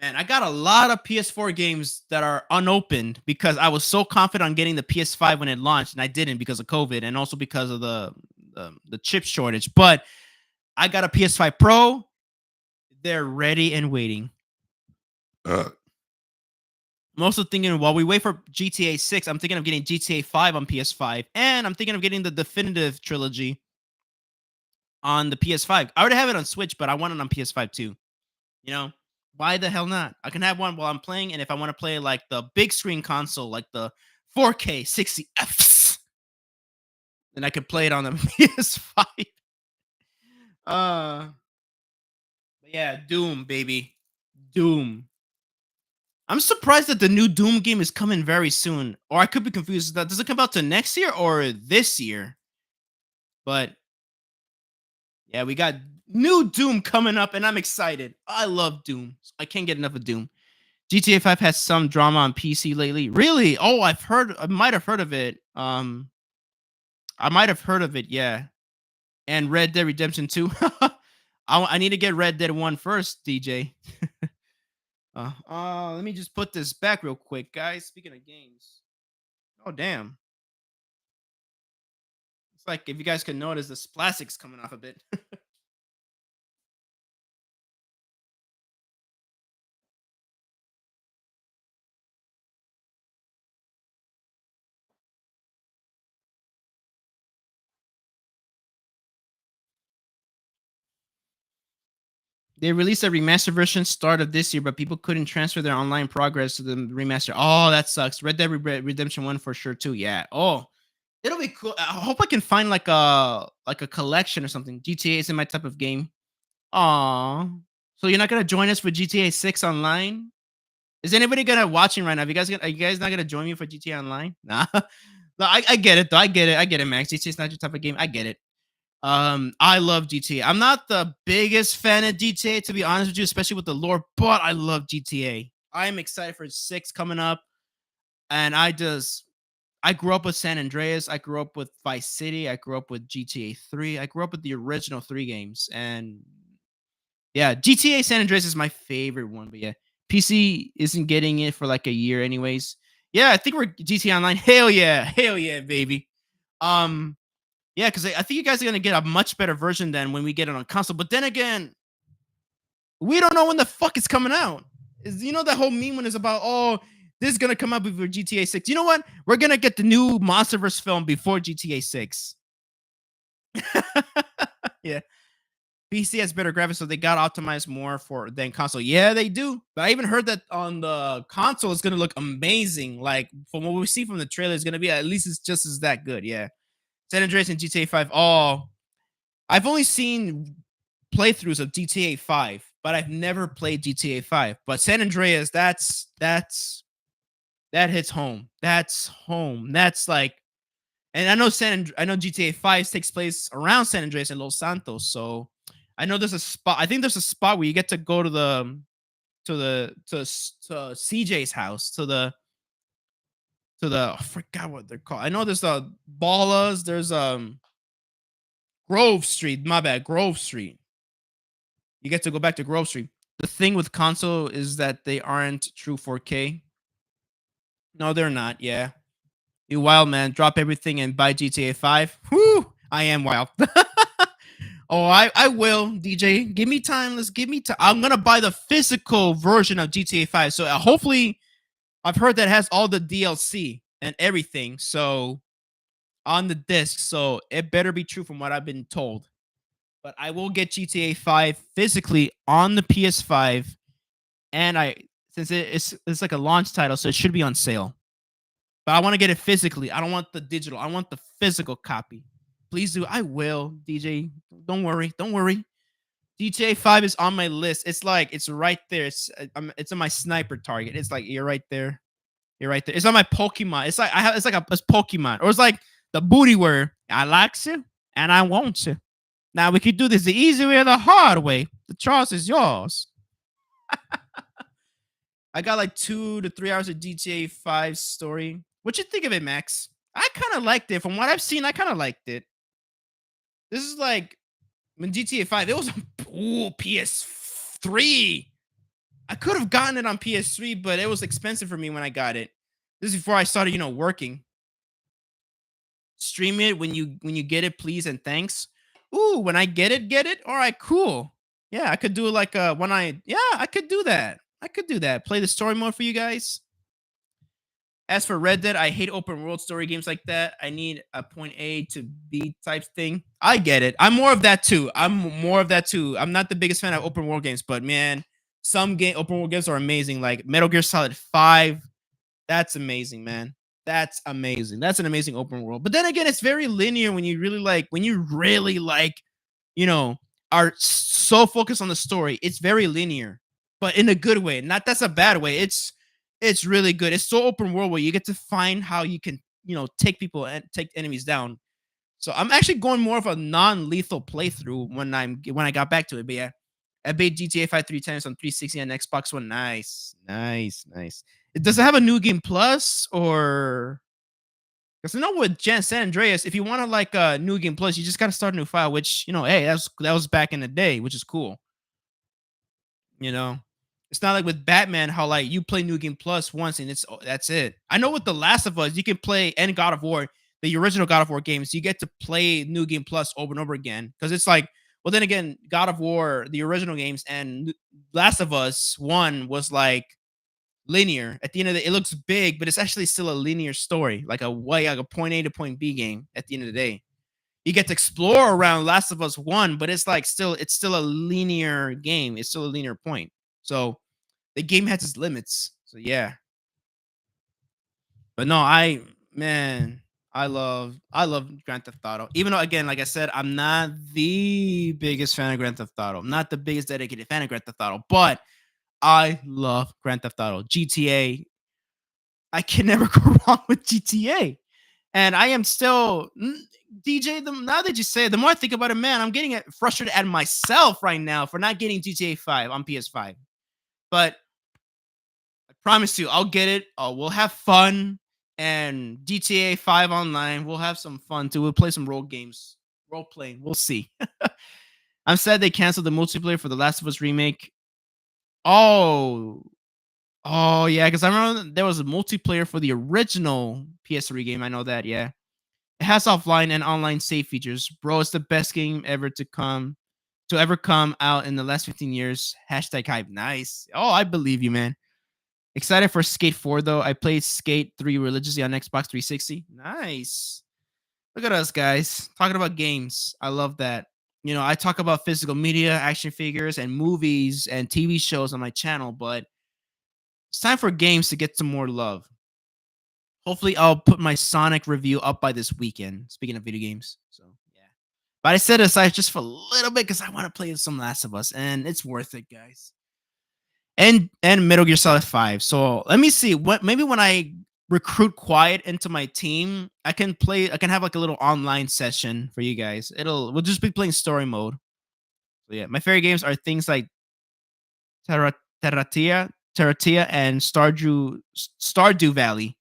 Man, I got a lot of PS4 games that are unopened because I was so confident on getting the PS5 when it launched, and I didn't because of COVID and also because of the chip shortage. But I got a PS5 Pro. They're ready and waiting. I'm also thinking while we wait for GTA 6, I'm thinking of getting GTA 5 on PS5, and I'm thinking of getting the definitive trilogy on the PS5. I already have it on Switch, but I want it on PS5 too. Why the hell not? I can have one while I'm playing, and if I want to play like the big screen console, like the 4K 60 Fs, then I could play it on the PS5. But yeah, Doom, baby, Doom. I'm surprised that the new Doom game is coming very soon, or I could be confused. Does it come out to next year or this year? But yeah, we got new Doom coming up, and I'm excited. I love Doom. I can't get enough of Doom. GTA 5 has some drama on PC lately. Really? Oh, I might have heard of it. I might have heard of it, yeah. And Red Dead Redemption 2. I need to get Red Dead 1 first, DJ. Let me just put this back real quick, guys. Speaking of games. Oh, damn. It's like, if you guys can notice, this plastic's coming off a bit. They released a remaster version start of this year, but people couldn't transfer their online progress to the remaster. Oh, that sucks. Red Dead Redemption 1 for sure too. Yeah. Oh, It'll be cool. I hope I can find like a collection or something. GTA is in my type of game. Aw. So you're not gonna join us for GTA 6 online? Is anybody gonna watching right now? Are you guys not gonna join me for GTA Online? Nah. No, I get it though. I get it. I get it, Max. GTA is not your type of game. I get it. I love GTA. I'm not the biggest fan of GTA, to be honest with you, especially with the lore, but I love GTA. I am excited for 6 coming up, and I grew up with San Andreas. I grew up with Vice City. I grew up with GTA 3. I grew up with the original 3 games. And yeah, GTA San Andreas is my favorite one. But yeah, PC isn't getting it for like a year, anyways. Yeah, I think we're GTA Online. Hell yeah, baby. Um, yeah, because I think you guys are gonna get a much better version than when we get it on console. But then again, we don't know when the fuck it's coming out. That whole meme one is about, oh, this is gonna come out before GTA 6. You know what? We're gonna get the new Monsterverse film before GTA 6. Yeah. PC has better graphics, so they got optimized more for than console. Yeah, they do. But I even heard that on the console it's gonna look amazing. Like from what we see from the trailer, it's gonna be at least it's just as that good. Yeah. San Andreas and GTA 5. Oh, I've only seen playthroughs of GTA 5, but I've never played GTA 5. But San Andreas, that hits home. That's home. That's like, and I know GTA 5 takes place around San Andreas and Los Santos. So I know there's a spot. I think there's a spot where you get to go to CJ's house, I forgot what they're called. I know there's Ballas, there's Grove Street. My bad, Grove Street. You get to go back to Grove Street. The thing with console is that they aren't true 4K. No, they're not. Yeah. You wild man, drop everything and buy GTA 5. Whoo! I am wild. Oh, I will, DJ. Give me time. Let's give me time. I'm gonna buy the physical version of GTA 5. So hopefully, I've heard that has all the DLC and everything. So on the disc. So it better be true from what I've been told. But I will get GTA 5 physically on the PS5, and since it's like a launch title, so it should be on sale. But I want to get it physically. I don't want the digital. I want the physical copy. Please do. I will, DJ. Don't worry. Don't worry. GTA 5 is on my list. It's right there. It's on my sniper target. It's like you're right there. You're right there. It's on my Pokemon. It's like it's Pokemon. Or it's like the booty word. I like you and I want you. Now we could do this the easy way or the hard way. The choice is yours. I got like 2 to 3 hours of GTA 5 story. What you think of it, Max? I kind of liked it. From what I've seen, I kind of liked it. This is like when GTA 5, it was PS3. I could have gotten it on PS3, but it was expensive for me when I got it. This is before I started, working. Stream it when you get it, please and thanks. Ooh, when I get it. All right, cool. Yeah, I could do it like I could do that. I could do that. Play the story mode for you guys. As for Red Dead, I hate open world story games like that. I need a point A to B type thing. I get it. I'm more of that too. I'm not the biggest fan of open world games, but man, some open world games are amazing. Like Metal Gear Solid 5. That's amazing, man. That's amazing. That's an amazing open world. But then again, it's very linear when you really you know, are so focused on the story. It's very linear, but in a good way. Not that's a bad way. It's really good. It's so open world where you get to find how you can, take people and take enemies down. So I'm actually going more of a non-lethal playthrough when I got back to it. But yeah, I beat GTA 5 3 times on 360 and Xbox One. Nice, nice, nice. Does it have a new game plus or? Because I know with San Andreas, if you want to like a new game plus, you just got to start a new file. Which hey, that was back in the day, which is cool. You know, it's not like with Batman how like you play New Game Plus once and that's it. I know with The Last of Us, you can play any God of War, the original God of War games, you get to play New Game Plus over and over again because it's like, well, then again, God of War, the original games, and Last of Us 1 was like linear. At the end of the day, it looks big, but it's actually still a linear story, like a point A to point B game. At the end of the day, you get to explore around Last of Us 1, but it's like it's still a linear game. It's still a linear point. So the game has its limits. So yeah. But no, man, I love Grand Theft Auto. Even though again, like I said, I'm not the biggest fan of Grand Theft Auto. I'm not the biggest dedicated fan of Grand Theft Auto, but I love Grand Theft Auto. GTA, I can never go wrong with GTA. And I am still DJ. Now that you say it, the more I think about it, man, I'm getting frustrated at myself right now for not getting GTA 5 on PS5. But I promise you, I'll get it. We'll have fun. And GTA 5 online, we'll have some fun too. We'll play some role games, role playing. We'll see. I'm sad they canceled the multiplayer for the Last of Us remake. Oh, oh yeah, because I remember there was a multiplayer for the original PS3 game. I know that. Yeah, it has offline and online save features. Bro, it's the best game ever to ever come out in the last 15 years. Hashtag hype. Nice. Oh, I believe you, man. Excited for Skate 4 though. I played Skate 3 religiously on Xbox 360. Nice. Look at us guys talking about games. I love that. I talk about physical media, action figures, and movies and TV shows on my channel, but it's time for games to get some more love. Hopefully, I'll put my Sonic review up by this weekend. Speaking of video games, so yeah. But I set it aside just for a little bit because I want to play some Last of Us, and it's worth it, guys. And Metal Gear Solid 5. So let me see. What maybe when I recruit Quiet into my team, I can have like a little online session for you guys. We'll just be playing story mode. So yeah, my favorite games are things like Terra, Terratia, and Stardew Valley.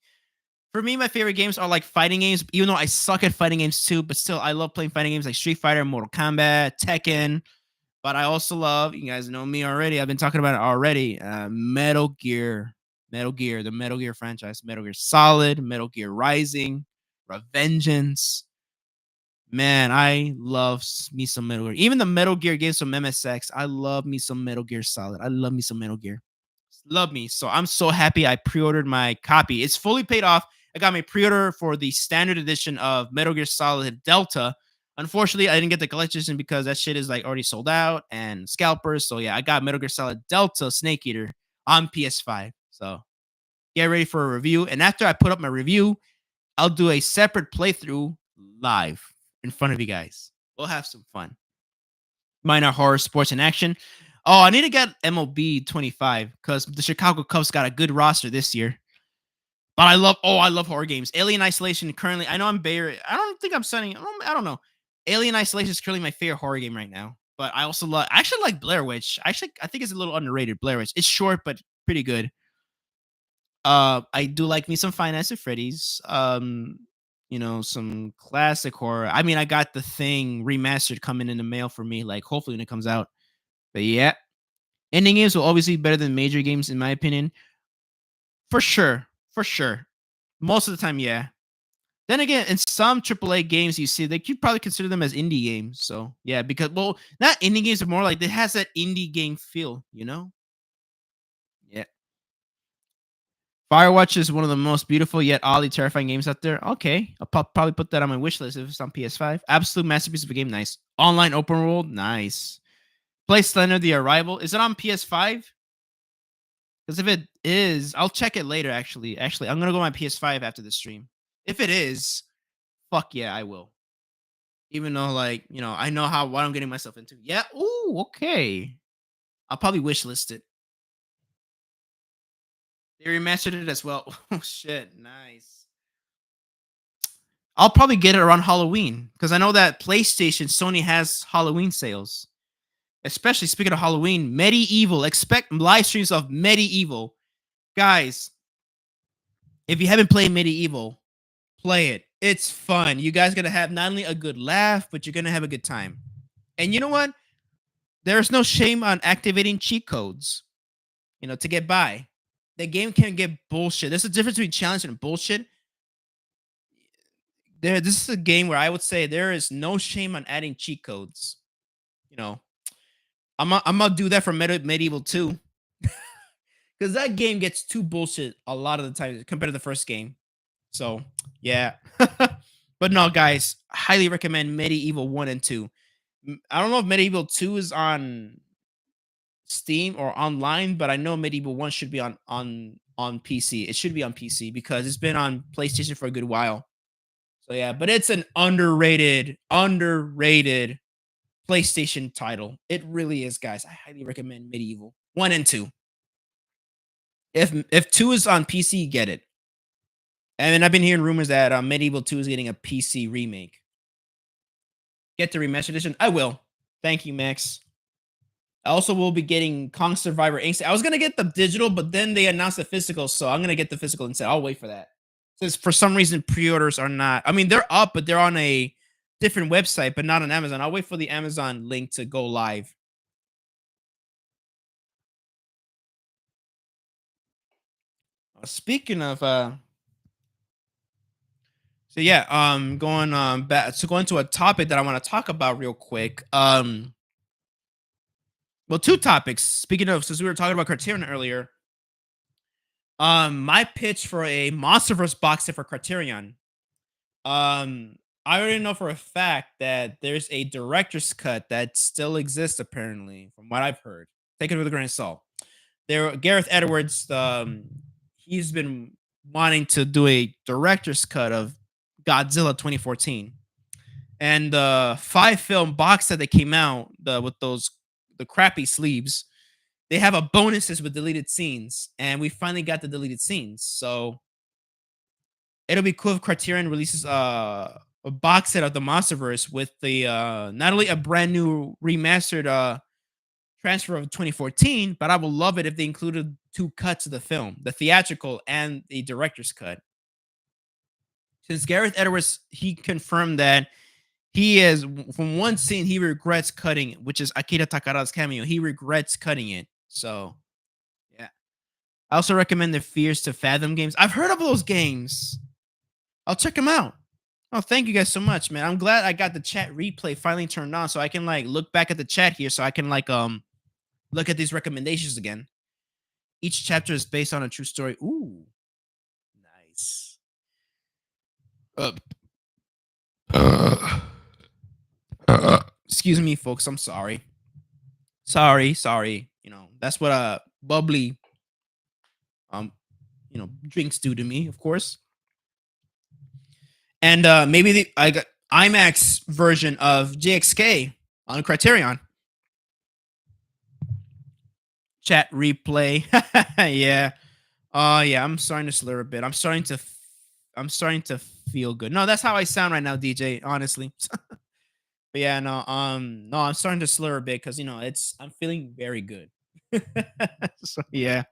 For me, my favorite games are like fighting games, even though I suck at fighting games too, but still I love playing fighting games like Street Fighter, Mortal Kombat, Tekken. But I also love, you guys know me already. I've been talking about it already. Metal Gear. The Metal Gear franchise. Metal Gear Solid, Metal Gear Rising, Revengeance. Man, I love me some Metal Gear. Even the Metal Gear games from MSX. I love me some Metal Gear Solid. I love me some Metal Gear. Love me. So I'm so happy I pre-ordered my copy. It's fully paid off. I got my pre-order for the standard edition of Metal Gear Solid Delta. Unfortunately, I didn't get the collector's edition because that shit is like already sold out and scalpers. So yeah, I got Metal Gear Solid Delta Snake Eater on PS5. So get ready for a review. And after I put up my review, I'll do a separate playthrough live in front of you guys. We'll have some fun. Minor horror, sports, and action. Oh, I need to get MLB 25 because the Chicago Cubs got a good roster this year. But I love horror games. Alien Isolation currently, I know I'm Bayer. I don't think I'm signing. I don't know. Alien Isolation is currently my favorite horror game right now. But I actually like Blair Witch. I think it's a little underrated. Blair Witch. It's short but pretty good. I do like me some Five Nights at Freddy's. Some classic horror. I mean, I got The Thing remastered coming in the mail for me. Like, hopefully when it comes out. But yeah, ending games will always be better than major games, in my opinion. For sure. For sure. Most of the time, yeah. Then again, in some AAA games you see, they could probably consider them as indie games. So yeah, because not indie games, are more like it has that indie game feel. Yeah. Firewatch is one of the most beautiful yet oddly terrifying games out there. Okay, I'll probably put that on my wish list if it's on PS5. Absolute masterpiece of a game. Nice. Online open world. Nice. Play Slender the Arrival. Is it on PS5? Because if it is, I'll check it later. Actually, I'm gonna go on my PS5 after the stream. If it is, fuck yeah, I will. Even though, like, I know what I'm getting myself into. Yeah. Ooh, okay. I'll probably wishlist it. They remastered it as well. Oh shit, nice. I'll probably get it around Halloween because I know that PlayStation, Sony has Halloween sales. Especially speaking of Halloween, Medieval. Expect live streams of Medieval. Guys, if you haven't played Medieval, play it. It's fun. You guys gonna have not only a good laugh, but you're gonna have a good time. And you know what? There's no shame on activating cheat codes, to get by. The game can get bullshit. There's a difference between challenge and bullshit. This is a game where I would say there is no shame on adding cheat codes. I'm gonna do that for Medieval 2. Because that game gets too bullshit a lot of the time compared to the first game. So, yeah. But no, guys, highly recommend Medieval 1 and 2. I don't know if Medieval 2 is on Steam or online, but I know Medieval 1 should be on PC. It should be on PC because it's been on PlayStation for a good while. So yeah, but it's an underrated PlayStation title. It really is, guys. I highly recommend Medieval 1 and 2. If 2 is on PC, get it. And then I've been hearing rumors that Medieval 2 is getting a PC remake. Get the remastered edition. I will. Thank you, Max. I also will be getting Kong Survivor Instinct. I was gonna get the digital, but then they announced the physical, so I'm gonna get the physical instead. I'll wait for that. Since for some reason pre-orders are not. I mean, they're up, but they're on a different website, but not on Amazon. I'll wait for the Amazon link to go live. Speaking of, so yeah, going back to go into a topic that I want to talk about real quick. Well, two topics. Speaking of, since we were talking about Criterion earlier, my pitch for a MonsterVerse box set for Criterion. I already know for a fact that there's a director's cut that still exists, apparently, from what I've heard. Take it with a grain of salt. There, Gareth Edwards, he's been wanting to do a director's cut of Godzilla 2014, and the 5-film box set that came out with the crappy sleeves. They have a bonuses with deleted scenes, and we finally got the deleted scenes. So it'll be cool if Criterion releases a box set of the MonsterVerse with the not only a brand new remastered transfer of 2014, but I would love it if they included 2 cuts of the film, the theatrical and the director's cut. Since Gareth Edwards, he confirmed that he is from one scene he regrets cutting, which is Akira Takara's cameo. He regrets cutting it. So yeah. I also recommend the Fears to Fathom games. I've heard of those games. I'll check them out. Oh, thank you guys so much, man. I'm glad I got the chat replay finally turned on so I can like look back at the chat here so I can like look at these recommendations again. Each chapter is based on a true story. Ooh. Nice. Excuse me, folks. I'm sorry. Sorry. You know, that's what bubbly drinks do to me, of course. And maybe I got IMAX version of JXK on Criterion. Chat replay. Yeah. Oh yeah, I'm starting to slur a bit. I'm starting to feel good. No, that's how I sound right now, DJ, honestly. But yeah, no, I'm starting to slur a bit because I'm feeling very good. So yeah.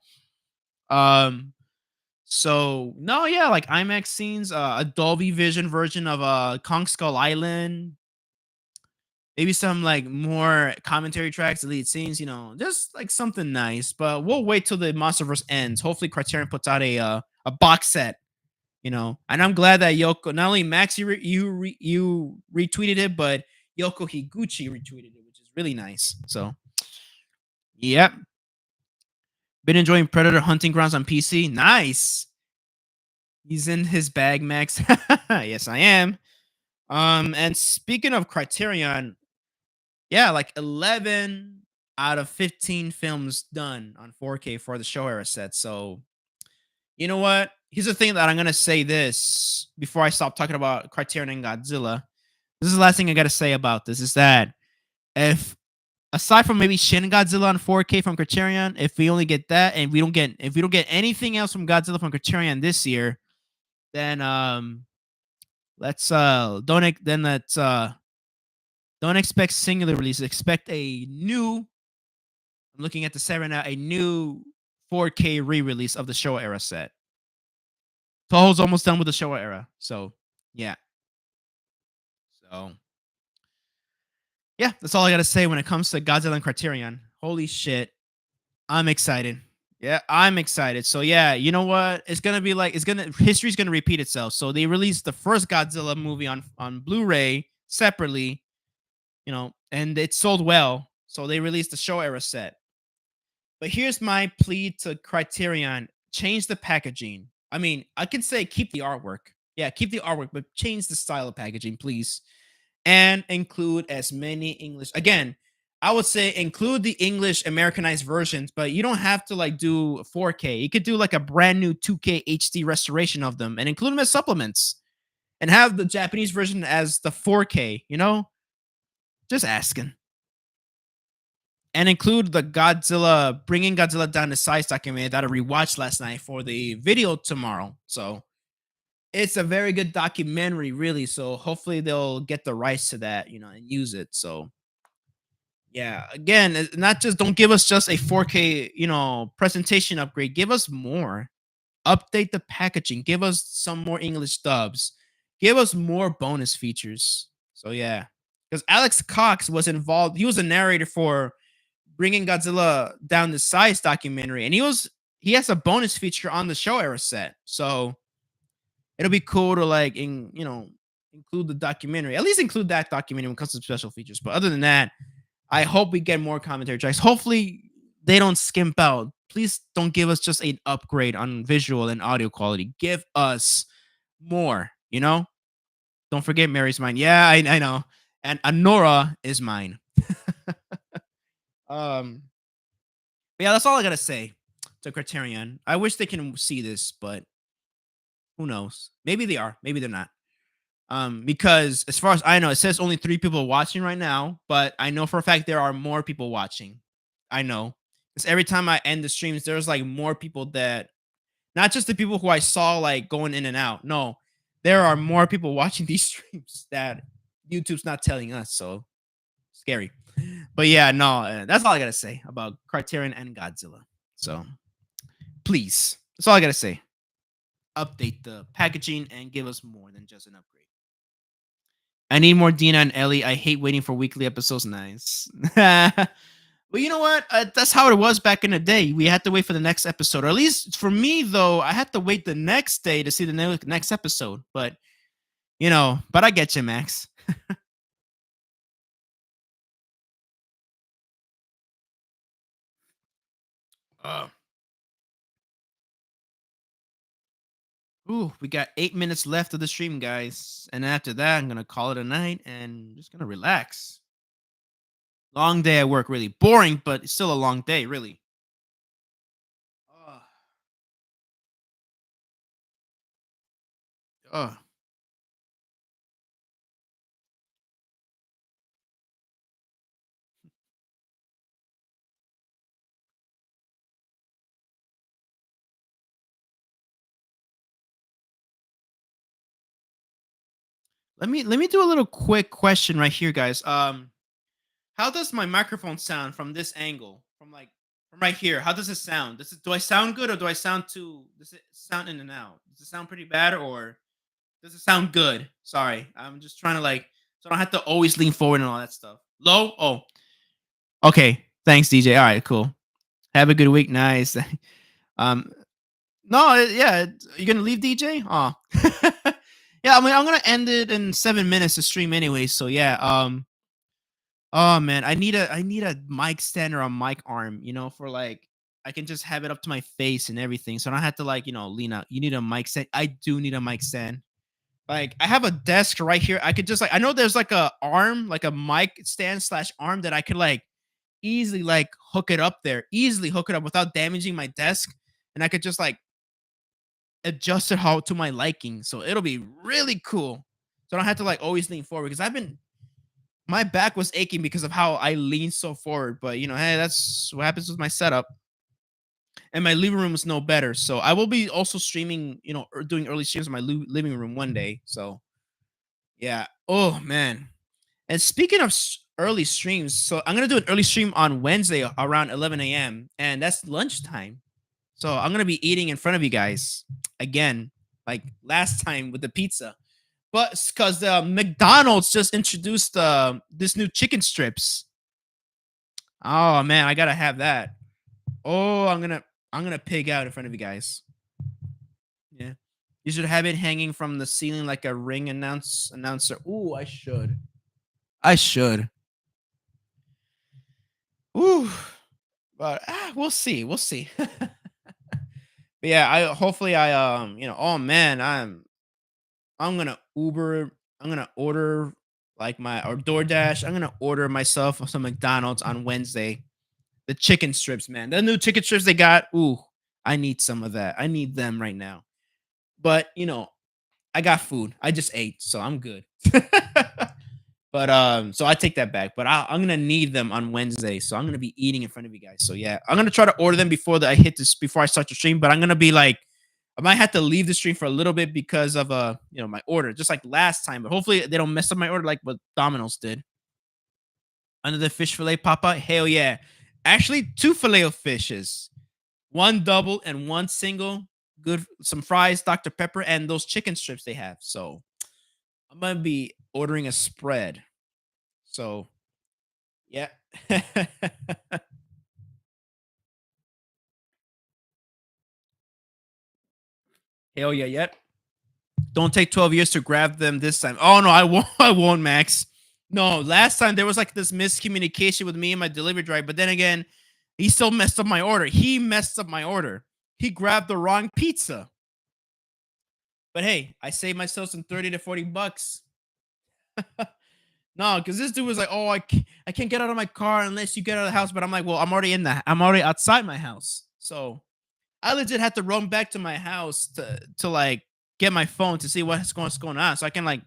So no, yeah, like IMAX scenes, a Dolby Vision version of Kong Skull Island, maybe some like more commentary tracks, deleted scenes, just like something nice. But we'll wait till the MonsterVerse ends. Hopefully, Criterion puts out a box set. And I'm glad that Yoko, not only Max you retweeted it, but Yoko Higuchi retweeted it, which is really nice. So, yep. Been enjoying Predator Hunting Grounds on PC. Nice. He's in his bag, Max. Yes, I am. And speaking of Criterion, yeah, like 11 out of 15 films done on 4K for the Show era set. So, you know what? Here's the thing that I'm gonna say this before I stop talking about Criterion and Godzilla. This is the last thing I gotta say about this: is that if aside from maybe Shin Godzilla on 4K from Criterion, if we only get that and if we don't get anything else from Godzilla from Criterion this year, then let's don't expect singular release. Expect a new. I'm looking at the set right now. A new 4K re-release of the Showa era set. Toho's almost done with the Showa era, so yeah. So yeah, that's all I gotta say when it comes to Godzilla and Criterion. Holy shit, I'm excited. Yeah, I'm excited. So yeah, you know what? It's gonna be like history's gonna repeat itself. So they released the first Godzilla movie on Blu-ray separately, and it sold well. So they released the Show era set. But here's my plea to Criterion: change the packaging. I mean, I can say keep the artwork. Yeah, keep the artwork, but change the style of packaging, please. And include as many English. Again, I would say include the English Americanized versions, but you don't have to like do 4K. You could do like a brand new 2K HD restoration of them and include them as supplements. and have the Japanese version as the 4K. Just asking. And include the Godzilla, bringing Godzilla down to size documentary that I rewatched last night for the video tomorrow. So it's a very good documentary, really. So hopefully they'll get the rights to that, and use it. So yeah, again, not just don't give us just a 4K, presentation upgrade. Give us more. Update the packaging. Give us some more English dubs. Give us more bonus features. So yeah, because Alex Cox was involved. He was a narrator for bringing Godzilla down the size documentary, and he has a bonus feature on the show era set. So it'll be cool to include the documentary. At least include that documentary when it comes to special features. But other than that, I hope we get more commentary tracks. Hopefully they don't skimp out. Please don't give us just an upgrade on visual and audio quality. Give us more. Don't forget Mary's mine. Yeah, I know. And Anora is mine. um but yeah, that's all I gotta say to Criterion. I wish they can see this, but who knows? Maybe they are, maybe they're not. Because as far as I know, it says only 3 people watching right now, but I know for a fact there are more people watching. I know. Because every time I end the streams, there's like more people that not just the people who I saw like going in and out. No, there are more people watching these streams that YouTube's not telling us. So scary. But yeah, no, that's all I gotta say about Criterion and Godzilla. So please, that's all I gotta say. Update the packaging and give us more than just an upgrade. I need more Dina and Ellie. I hate waiting for weekly episodes. Nice. Well, you know what? That's how it was back in the day. We had to wait for the next episode. Or at least for me, though, I had to wait the next day to see the next episode. But, but I get you, Max. uh, we got 8 minutes left of the stream, guys. And after that, I'm going to call it a night and just going to relax. Long day at work, really. Boring, but it's still a long day, really. Oh. Let me do a little quick question right here, guys. How does my microphone sound from this angle? From right here. How does it sound? Do I sound good or do I sound too does it sound in and out? Does it sound pretty bad or does it sound good? Sorry. I'm just trying to so I don't have to always lean forward and all that stuff. Low? Oh. Okay. Thanks, DJ. All right, cool. Have a good week. Nice. um no, yeah, you're gonna leave DJ? Oh. Yeah, I mean I'm gonna end it in 7 minutes to stream anyway, so yeah. Oh man, I need a mic stand or a mic arm, for I can just have it up to my face and everything. So I don't have to lean out. You need a mic stand. I do need a mic stand. Like I have a desk right here. I could just I know there's like a arm, like a mic stand slash arm that I could easily hook it up there, easily hook it up without damaging my desk. And I could just adjust it how to my liking. So it'll be really cool. So I don't have to always lean forward because my back was aching because of how I leaned so forward. But hey, that's what happens with my setup. And my living room is no better. So I will be also streaming, doing early streams in my living room one day. So yeah. Oh man. And speaking of early streams, so I'm gonna do an early stream on Wednesday around 11 a.m. and that's lunchtime. So I'm gonna be eating in front of you guys again, like last time with the pizza. But because McDonald's just introduced this new chicken strips. Oh man, I gotta have that. Oh, I'm gonna pig out in front of you guys. Yeah, you should have it hanging from the ceiling like a ring announcer. Ooh, I should. I should. Ooh, but we'll see. We'll see. But yeah, Oh man, I'm gonna Uber. I'm gonna order or DoorDash. I'm gonna order myself some McDonald's on Wednesday. The chicken strips, man. The new chicken strips they got. Ooh, I need some of that. I need them right now. But I got food. I just ate, so I'm good. But so I take that back. But I'm gonna need them on Wednesday, so I'm gonna be eating in front of you guys. So yeah, I'm gonna try to order them before I hit this before I start the stream. But I'm gonna be like, I might have to leave the stream for a little bit because of my order, just like last time. But hopefully they don't mess up my order like what Domino's did. Under the fish fillet pop out, hell yeah! Actually, two filet of fishes, one double and one single. Good, some fries, Dr Pepper, and those chicken strips they have. So I'm gonna be ordering a spread. So yeah. Hell yeah, yep. Don't take 12 years to grab them this time. Oh no, I won't. I won't, Max. No, last time there was like this miscommunication with me and my delivery driver, but then again, he still messed up my order. He messed up my order. He grabbed the wrong pizza. But hey, I saved myself some 30 to 40 bucks. No, because this dude was like, "Oh, I can't get out of my car unless you get out of the house." But I'm like, "Well, I'm already outside my house." So I legit had to run back to my house to like get my phone to see what's going on, so I can like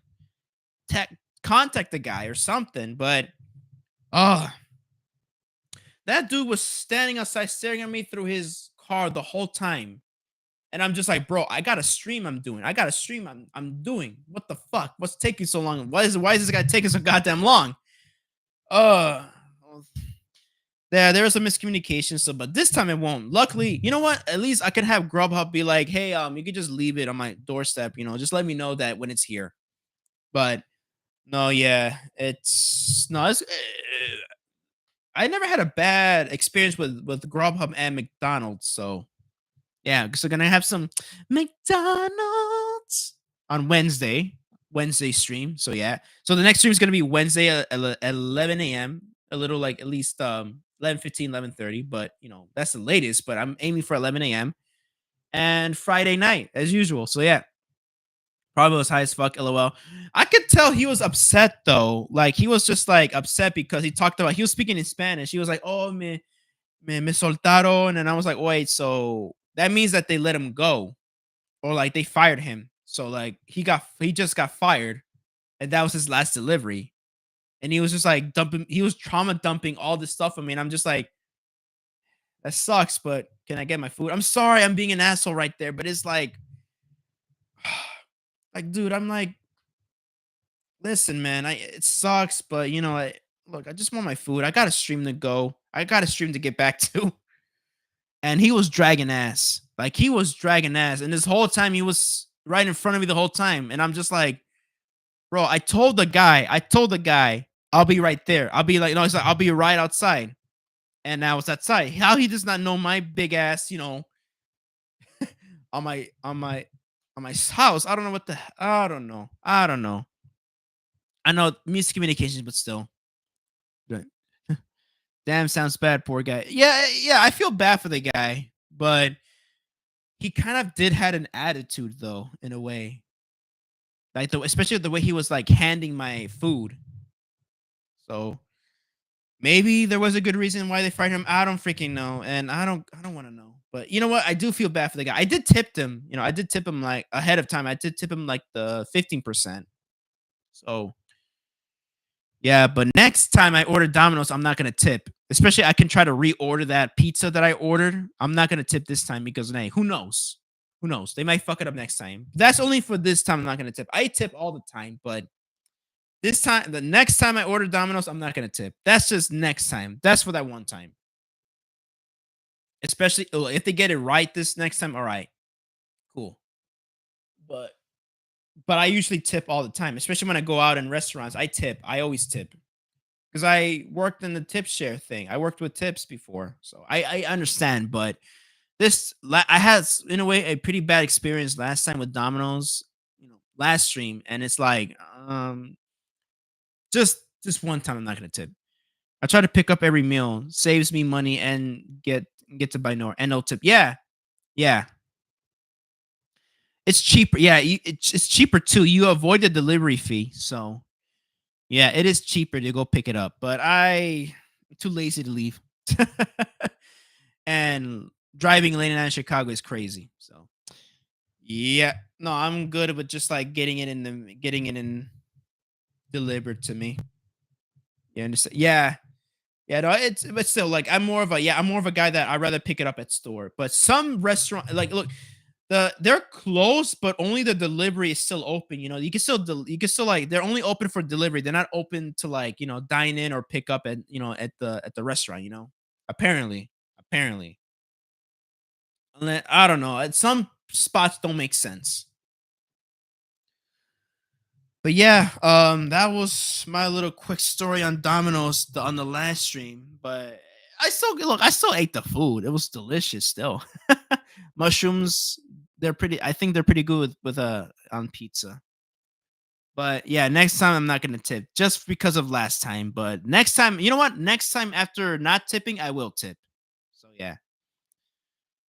contact the guy or something. But oh, that dude was standing outside staring at me through his car the whole time. And I'm just like, bro, I got a stream I'm doing. I got a stream I'm doing. What the fuck? What's taking so long? Why is this guy taking so goddamn long? Uh there was a miscommunication, so but this time it won't. Luckily, you know what? At least I can have Grubhub be like, hey, you can just leave it on my doorstep, just let me know that when it's here. But no, yeah, it's no, it's I never had a bad experience with Grubhub and McDonald's, so yeah, so gonna have some McDonald's on Wednesday stream. So yeah, so the next stream is gonna be Wednesday at 11 a.m. A little like at least 11:15, 11:30, but that's the latest. But I'm aiming for 11 a.m. and Friday night as usual. So yeah, probably was high as fuck. LOL. I could tell he was upset though. Like he was just like upset because he was speaking in Spanish. He was like, "Oh me soltaron," and I was like, "Wait, so that means that they let him go, or like they fired him?" So like he just got fired, and that was his last delivery, and he was just like he was trauma dumping all this stuff. I mean, I'm just like, that sucks, but can I get my food? I'm sorry, I'm being an asshole right there, but it's like, dude, I'm like, listen, man, it sucks, but look, I just want my food. I got a stream to go. I got a stream to get back to. And he was dragging ass. Like he was dragging ass. And this whole time he was right in front of me the whole time. And I'm just like, bro, I told the guy, I'll be right there. I'll be like, no, he's like, I'll be right outside. And I was outside. How he does not know my big ass, on my house. I don't know I don't know. I don't know. I know miscommunications, but still. Right. Damn, sounds bad, poor guy. Yeah, yeah, I feel bad for the guy, but he kind of did had an attitude though, in a way. Like especially the way he was like handing my food. So maybe there was a good reason why they fired him. I don't freaking know, and I don't want to know. But you know what? I do feel bad for the guy. I did tip him. I did tip him like ahead of time. I did tip him like the 15%. So yeah, but next time I order Domino's, I'm not gonna tip. Especially I can try to reorder that pizza that I ordered. I'm not gonna tip this time because hey, who knows? Who knows? They might fuck it up next time. That's only for this time. I'm not gonna tip. I tip all the time, but this time, the next time I order Domino's, I'm not gonna tip. That's just next time. That's for that one time. Especially if they get it right this next time. All right, cool. But I usually tip all the time, especially when I go out in restaurants. I tip. I always tip because I worked in the tip share thing. I worked with tips before, so I understand. But I had in a way a pretty bad experience last time with Domino's, last stream, and it's like just one time I'm not gonna tip. I try to pick up every meal, saves me money, and get to buy no and no tip. Yeah, yeah, it's cheaper. Yeah, it's cheaper too. You avoid the delivery fee, so yeah, it is cheaper to go pick it up. But I'm too lazy to leave, and driving late at night in Chicago is crazy. So Yeah. No, I'm good with just like getting it in delivered to me. You understand? Yeah. Yeah, no, it's but still like I'm more of a guy that I'd rather pick it up at store. But some restaurant like look, they're closed, but only the delivery is still open. You know, you can still like they're only open for delivery. They're not open to like, dine in or pick up at at the restaurant, Apparently. Apparently. I don't know. Some spots don't make sense. But yeah, that was my little quick story on Domino's on the last stream. But I still ate the food. It was delicious still. Mushrooms, they're pretty. I think they're pretty good with on pizza. But yeah, next time I'm not gonna tip just because of last time. But next time, you know what? Next time after not tipping, I will tip. So yeah,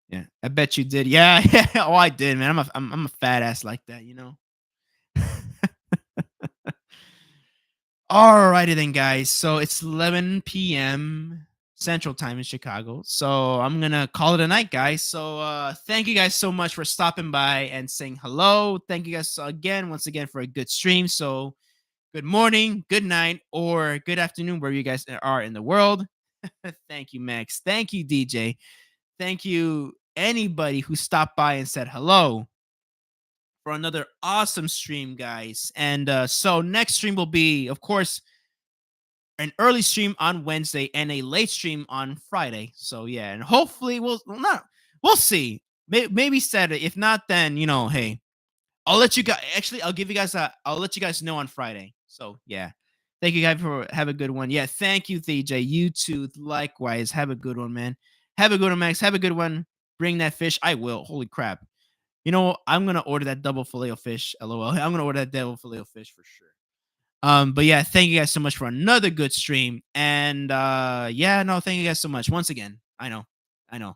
yeah. I bet you did. Yeah, yeah. Oh, I did, man. I'm a fat ass like that. Alrighty then, guys. So it's 11 p.m. Central Time in Chicago. So I'm gonna call it a night, guys. So thank you guys so much for stopping by and saying hello. Thank you guys again, once again, for a good stream. So good morning, good night, or good afternoon, wherever you guys are in the world. Thank you, Max. Thank you, DJ. Thank you, anybody who stopped by and said hello for another awesome stream, guys. And so next stream will be, of course, an early stream on Wednesday and a late stream on Friday. So yeah, and hopefully we'll see. Maybe Saturday. If not, then hey, I'll let you guys. Actually, I'll let you guys know on Friday. So yeah, thank you guys for have a good one. Yeah, thank you, TJ. You too. Likewise, have a good one, man. Have a good one, Max. Have a good one. Bring that fish. I will. Holy crap. I'm gonna order that double filet of fish. LOL. I'm gonna order that double filet of fish for sure. But yeah, thank you guys so much for another good stream. And yeah, no, thank you guys so much once again. I know, I know.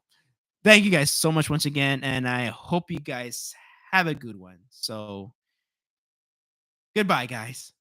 Thank you guys so much once again, and I hope you guys have a good one. So goodbye, guys.